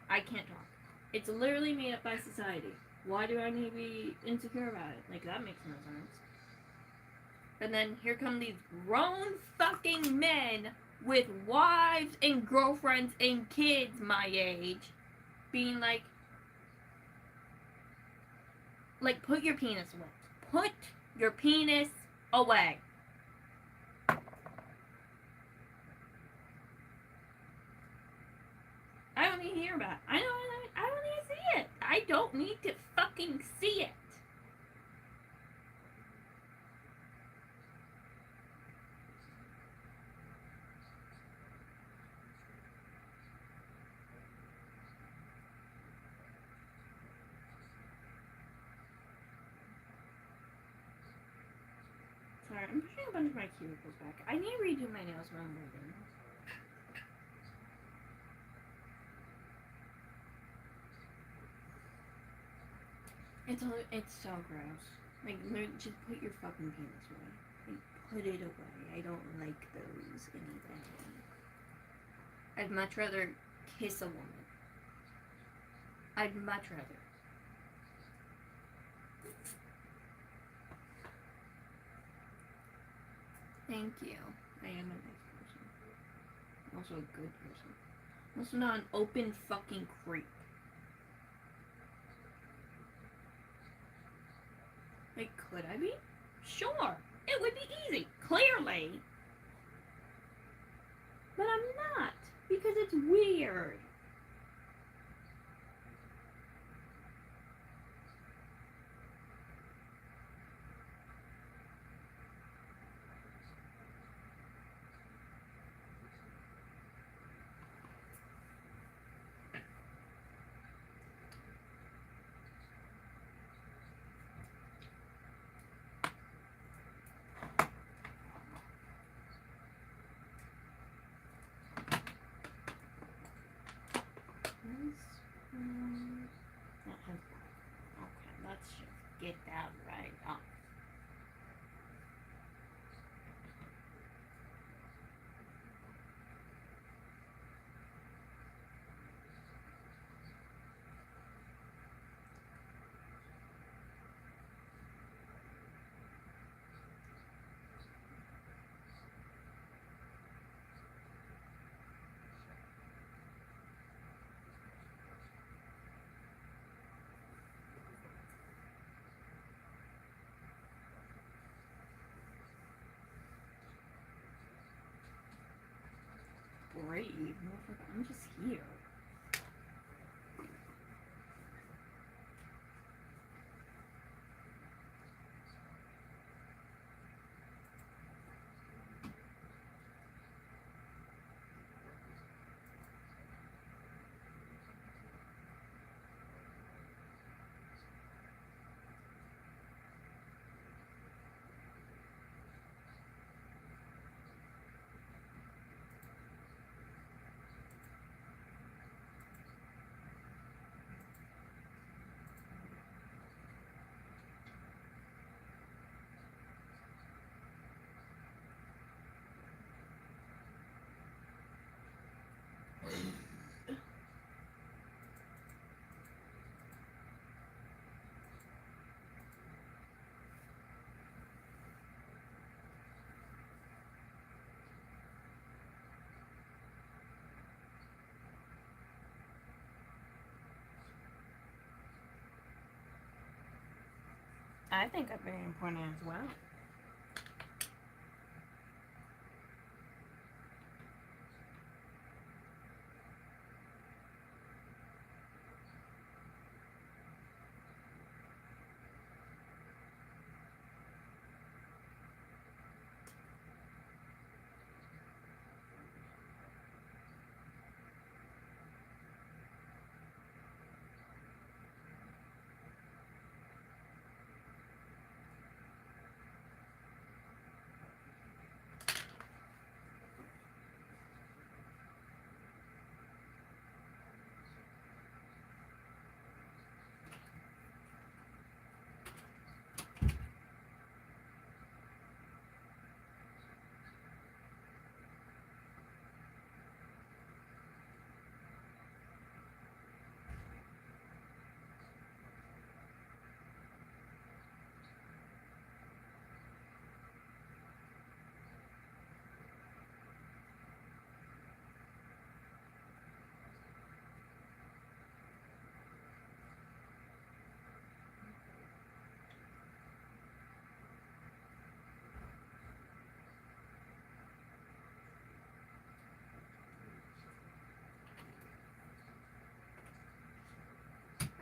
I can't talk. It's literally made up by society. Why do I need to be insecure about it? Like, that makes no sense. And then here come these grown fucking men with wives and girlfriends and kids my age being like, put your penis away. Put your penis away. I don't need to hear about it. I don't need to see it. I don't need to fucking see it. a bunch of my cuticles back. I need to redo my nails when I'm moving. It's so gross. Like, just put your fucking penis away. Like, put it away. I don't like those anything. I'd much rather kiss a woman. I'd much rather. Thank you. I am a nice person. I'm also a good person. I'm also not an open fucking creep. Like, could I be? Sure. It would be easy. Clearly. But I'm not. Because it's weird. Okay, let's just get that right up. Brave, motherfucker. I'm just here. I think I'm very important as well.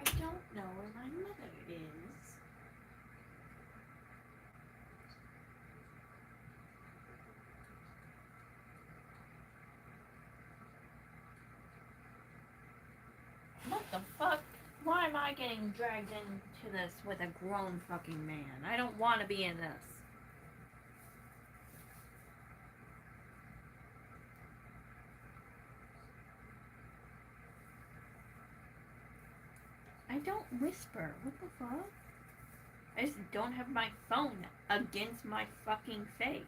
I don't know where my mother is. What the fuck? Why am I getting dragged into this with a grown fucking man? I don't want to be in this. don't whisper. What the fuck? I just don't have my phone against my fucking face.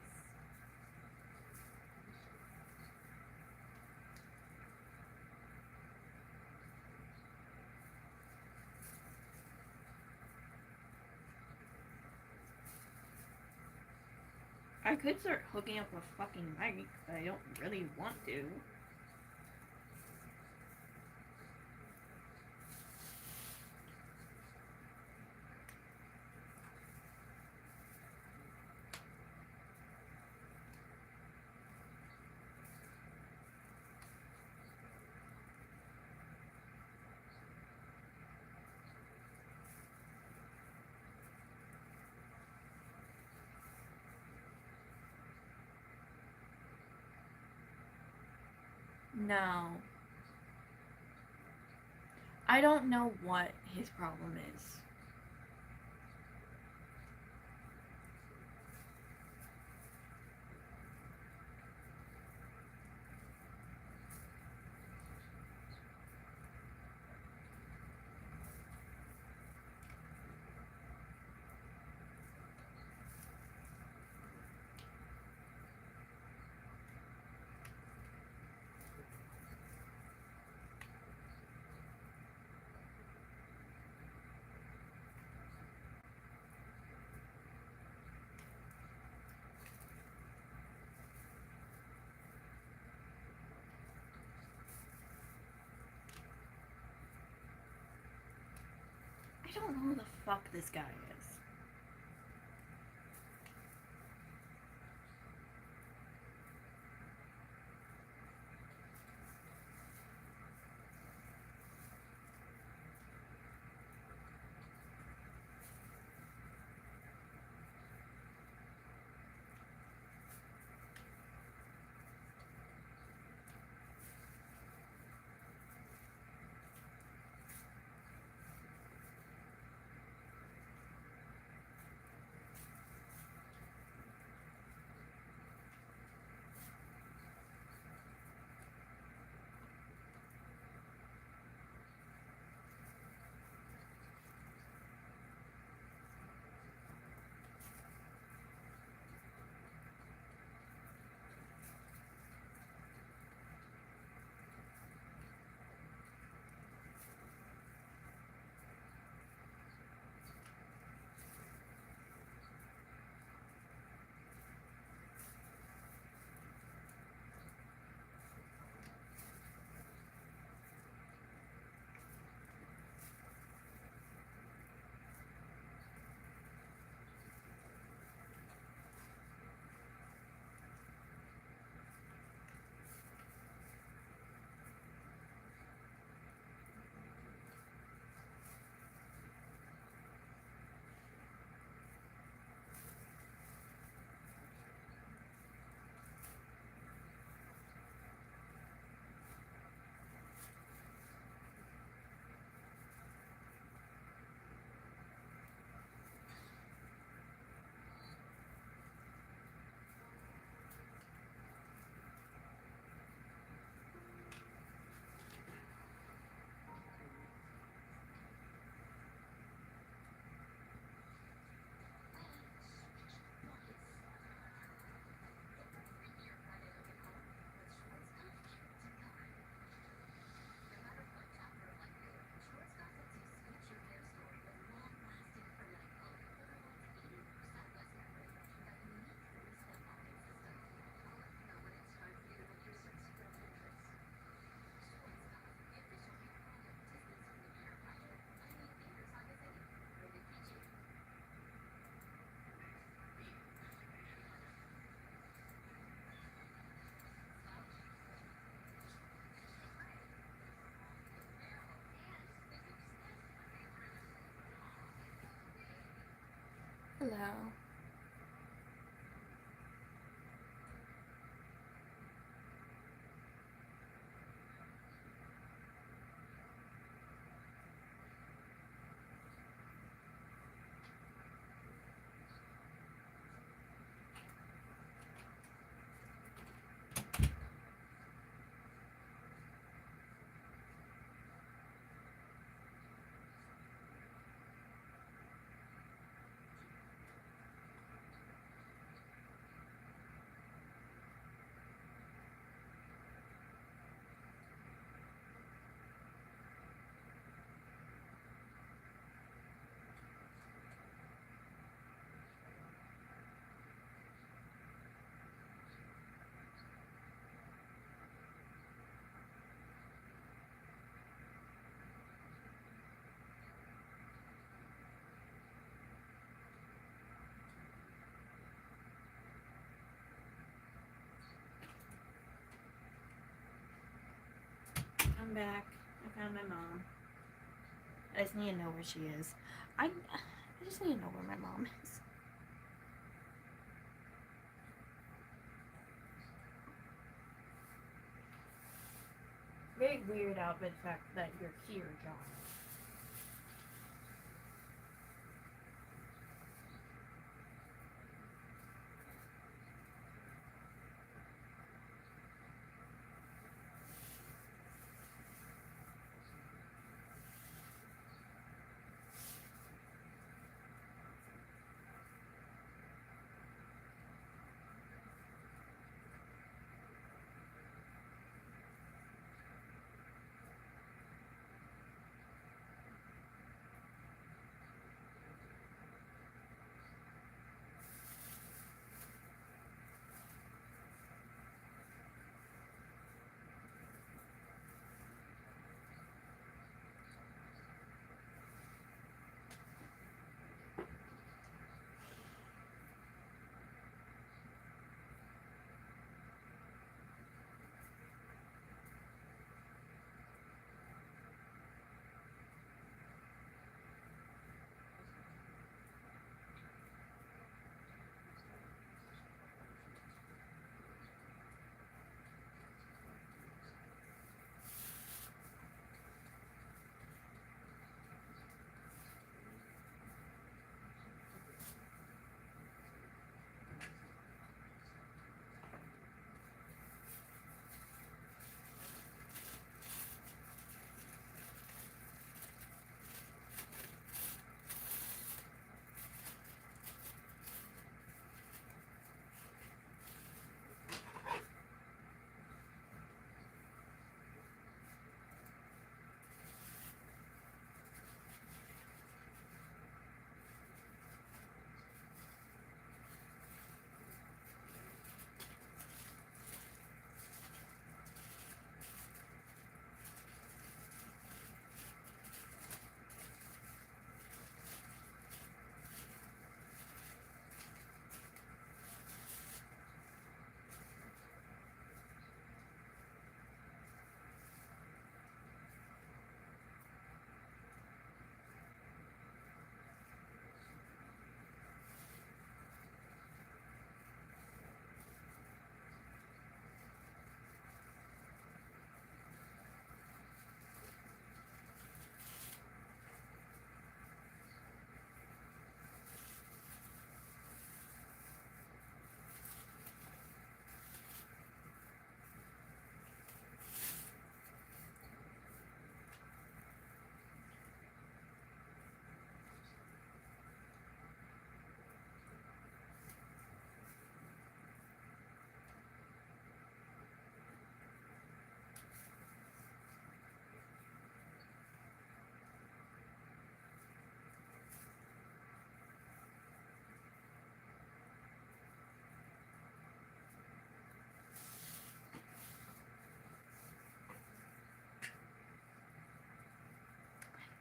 I could start hooking up a fucking mic, but I don't really want to. No. I don't know what his problem is. I don't know who the fuck this guy is. Hello. I'm back. I found my mom. I just need to know where she is. I just need to know where my mom is. Very weird out by the fact that you're here, John.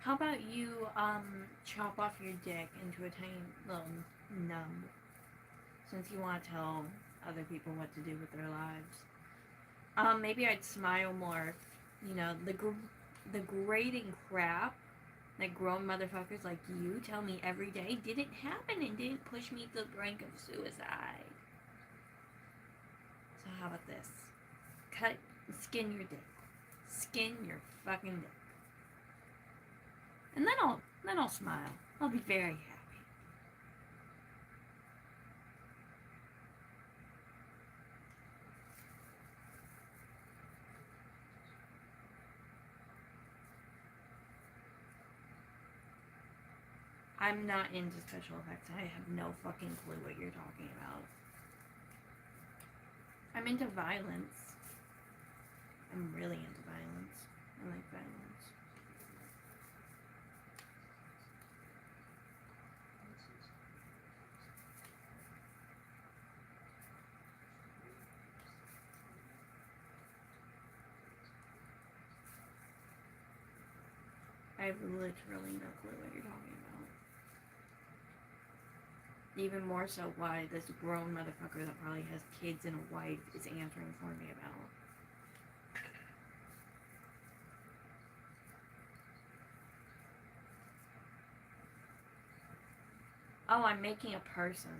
How about you chop off your dick into a tiny little nub, since you want to tell other people what to do with their lives. Maybe I'd smile more. You know, the grating crap that grown motherfuckers like you tell me every day didn't happen and didn't push me to the brink of suicide. So how about this? Skin your dick. Skin your fucking dick. And then I'll smile. I'll be very happy. I'm not into special effects. I have no fucking clue what you're talking about. I'm into violence. I'm really into violence. I like violence. I have literally no clue what you're talking about. Even more so why this grown motherfucker that probably has kids and a wife is answering for me about. Oh, I'm making a person.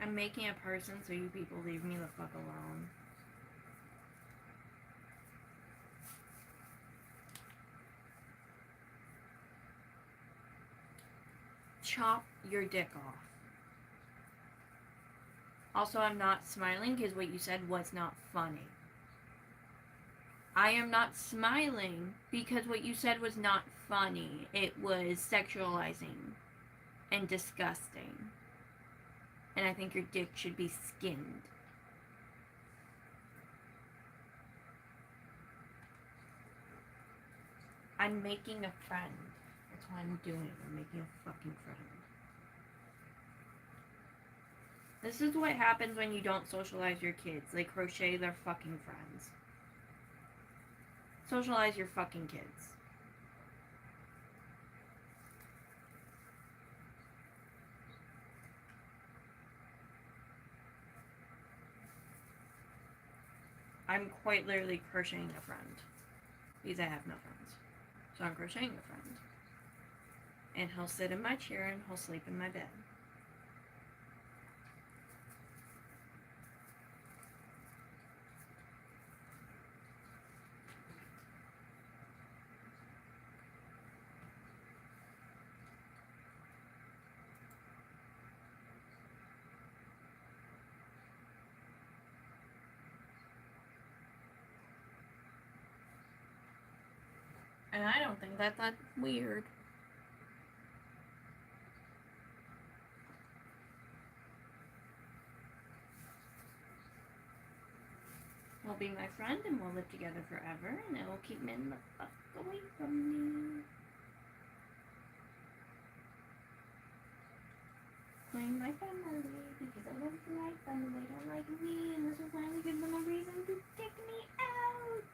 I'm making a person so you people leave me the fuck alone. Chop your dick off. Also, I'm not smiling because what you said was not funny. I am not smiling because what you said was not funny. It was sexualizing and disgusting. And I think your dick should be skinned. I'm making a friend. That's what I'm doing. I'm making a fucking friend. This is what happens when you don't socialize your kids. They crochet their fucking friends. Socialize your fucking kids. I'm quite literally crocheting a friend. Because I have no friends. So I'm crocheting a friend. And he'll sit in my chair and he'll sleep in my bed. And I don't think that that's weird. He'll be my friend and we'll live together forever and it will keep men the fuck away from me. Claim my family because I love my family. They don't like me and this will finally give them a reason to kick me out.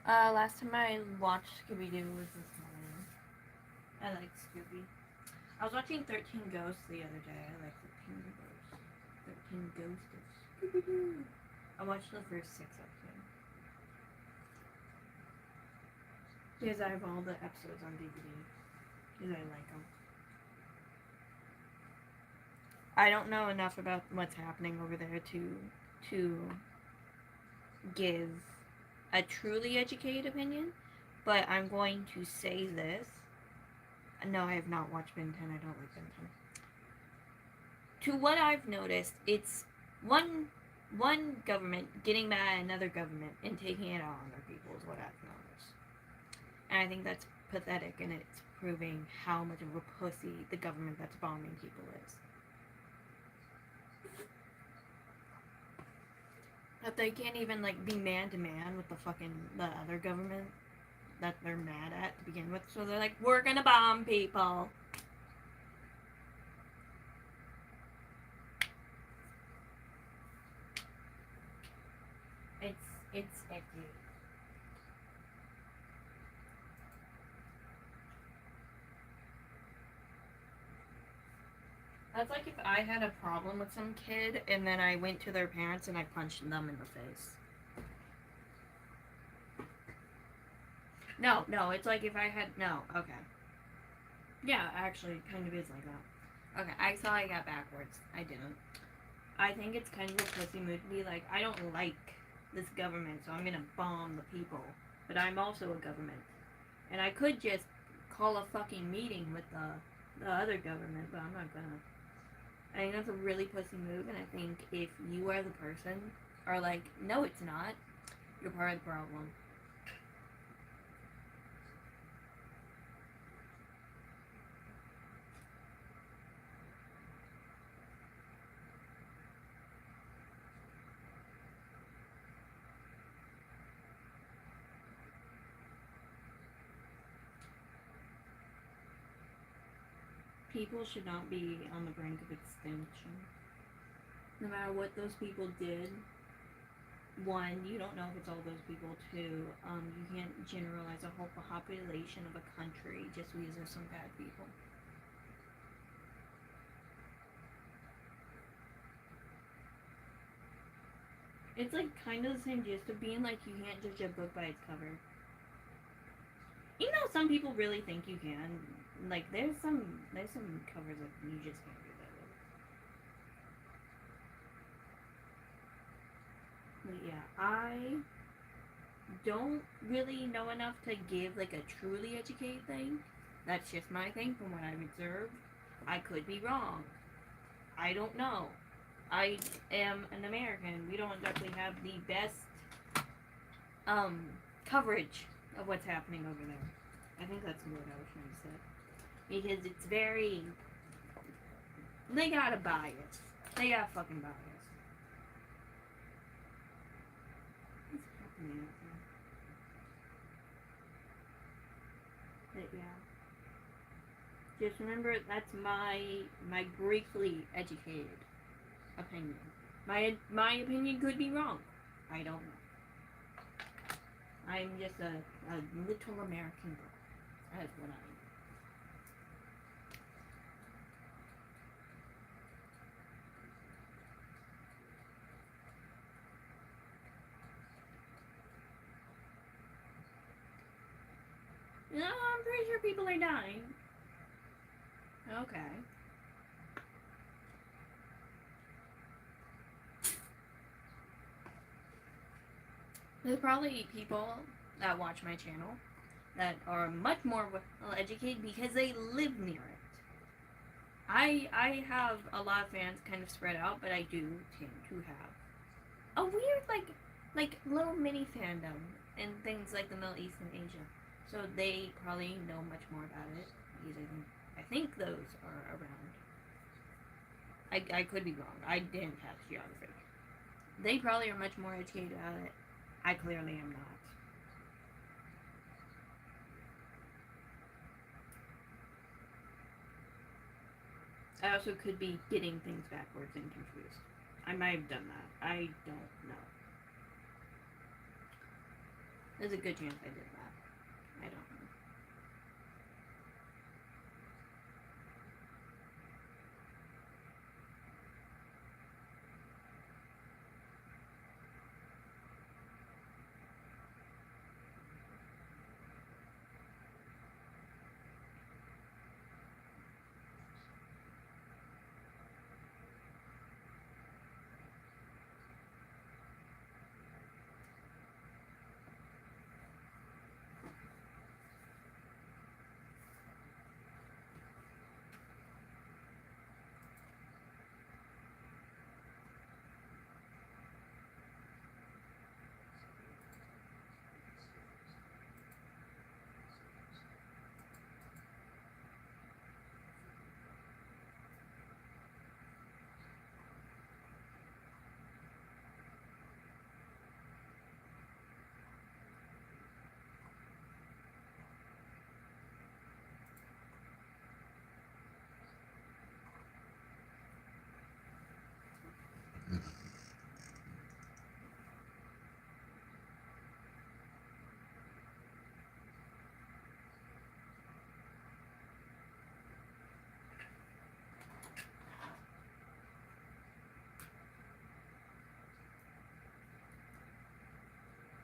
Last time I watched Scooby-Doo was this morning. I like Scooby. I was watching 13 Ghosts the other day. I like 13 Ghosts. 13 Ghosts of Scooby-Doo. I watched the first 6 episodes. Because I have all the episodes on DVD. Because I like them. I don't know enough about what's happening over there to give a truly educated opinion, but I'm going to say this. No, I have not watched Ben 10. I don't like Ben 10. To what I've noticed, it's one government getting mad at another government and taking it out on their people is what I've noticed. And I think that's pathetic, and it's proving how much of a pussy the government that's bombing people is. That they can't even like be man to man with the other government that they're mad at to begin with. So they're like, we're gonna bomb people. It's icky. That's like if I had a problem with some kid and then I went to their parents and I punched them in the face. No, it's like if I had, no, okay. Yeah, actually, it kind of is like that. Okay, I saw I got backwards. I didn't. I think it's kind of a pussy move to be like, I don't like this government, so I'm gonna bomb the people. But I'm also a government. And I could just call a fucking meeting with the other government, but I'm not gonna. I think that's a really pussy move, and I think if you are the person, are like, no it's not, you're part of the problem. people should not be on the brink of extinction. No matter what those people did, one, you don't know if it's all those people. Two, you can't generalize a whole population of a country just because there's some bad people. It's like kind of the same gist of being like you can't judge a book by its cover. Even though some people really think you can, like there's some covers that you just can't do that with. But yeah, I don't really know enough to give like a truly educated thing. That's just my thing from what I've observed. I could be wrong. I don't know. I am an American. We don't exactly have the best coverage of what's happening over there. I think that's the word I was trying to say. Because it's very... They got a bias. They got a fucking bias. What's happening out there? But yeah. Just remember, that's my briefly educated opinion. My opinion could be wrong. I don't know. I'm just a little American girl. That's what I am. No, I'm pretty sure people are dying. Okay. There's probably people that watch my channel that are much more well educated because they live near it. I have a lot of fans kind of spread out, but I do tend to have a weird like little mini fandom in things like the Middle East and Asia. So they probably know much more about it. I think those are around. I could be wrong. I didn't have geography. They probably are much more educated about it. I clearly am not. I also could be getting things backwards and confused. I might have done that. I don't know. There's a good chance I did that. I don't know.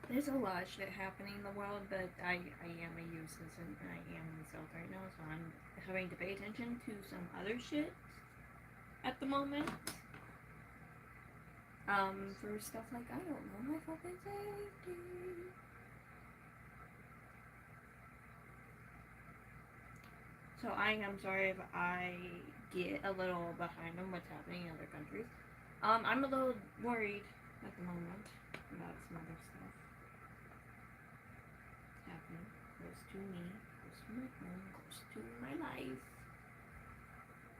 There's a lot of shit happening in the world, but I am a useless and I am in the South right now, so I'm having to pay attention to some other shit at the moment. For stuff like, I don't know, my fucking safety. So I am sorry if I get a little behind on what's happening in other countries. I'm a little worried at the moment about some other stuff happening close to me, close to my home, close to my life,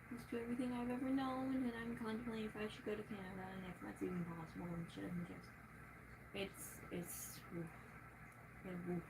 close to everything I've ever known, and I'm contemplating if I should go to Canada and if that's even possible and shit. And just it's oof. And oof.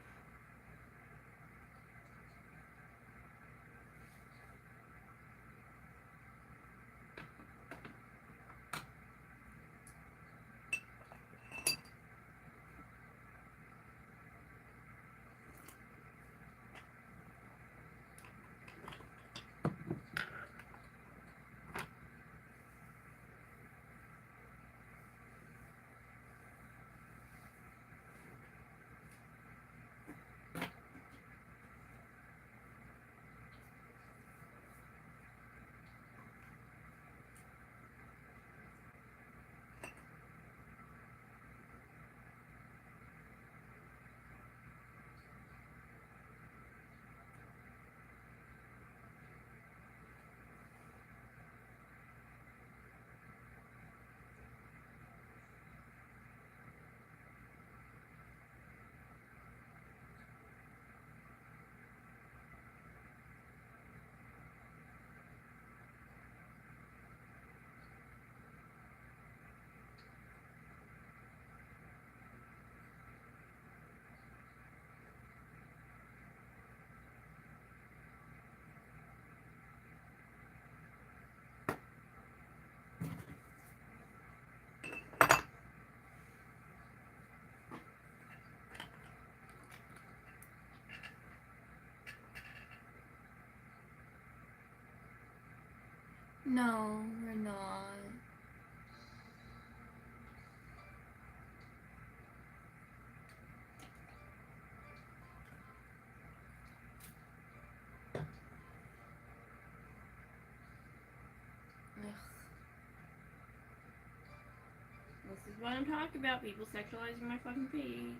No, we're not. Ugh. This is what I'm talking about, people sexualizing my fucking feet.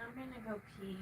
I'm gonna go pee.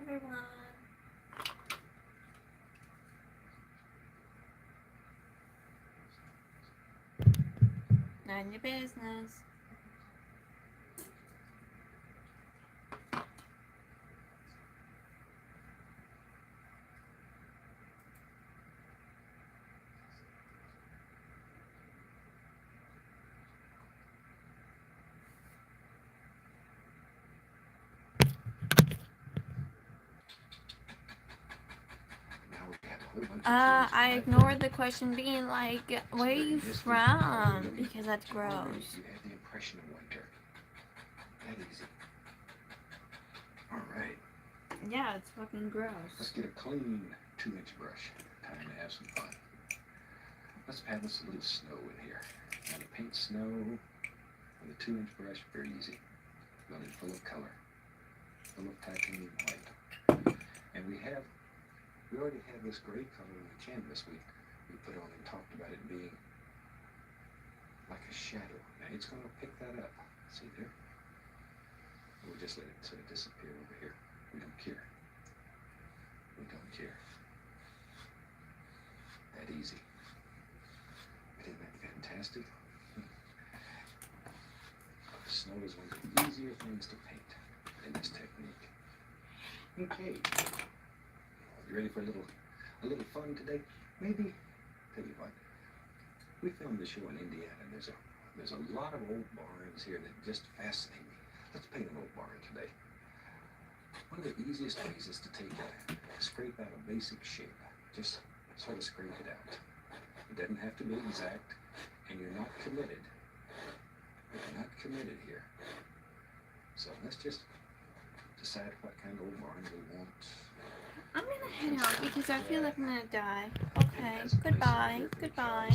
everyone. None your business. I ignored the question being like, where are you from? Because that's gross. You have the impression of winter. That easy. Alright. Yeah, it's fucking gross. Let's get a clean 2-inch brush. Time to have some fun. Let's add this little snow in here. Now to paint snow with a 2-inch brush, very easy. Running full of color. Full of titanium white. And we already have this gray color on the canvas we put on and talked about it being like a shadow. Now it's going to pick that up. See there? We'll just let it sort of disappear over here. We don't care. We don't care. That easy. Isn't that fantastic? Snow is one of the easier things to paint in this technique. Okay. You ready for a little fun today? Maybe. Tell you what. We filmed the show in Indiana, and there's a lot of old barns here that just fascinate me. Let's paint an old barn today. One of the easiest ways is to scrape out a basic shape. Just sort of scrape it out. It doesn't have to be exact, and you're not committed. You're not committed here. So let's just decide what kind of old barn we want. I'm gonna head out because I feel like I'm gonna die. Okay, goodbye, goodbye.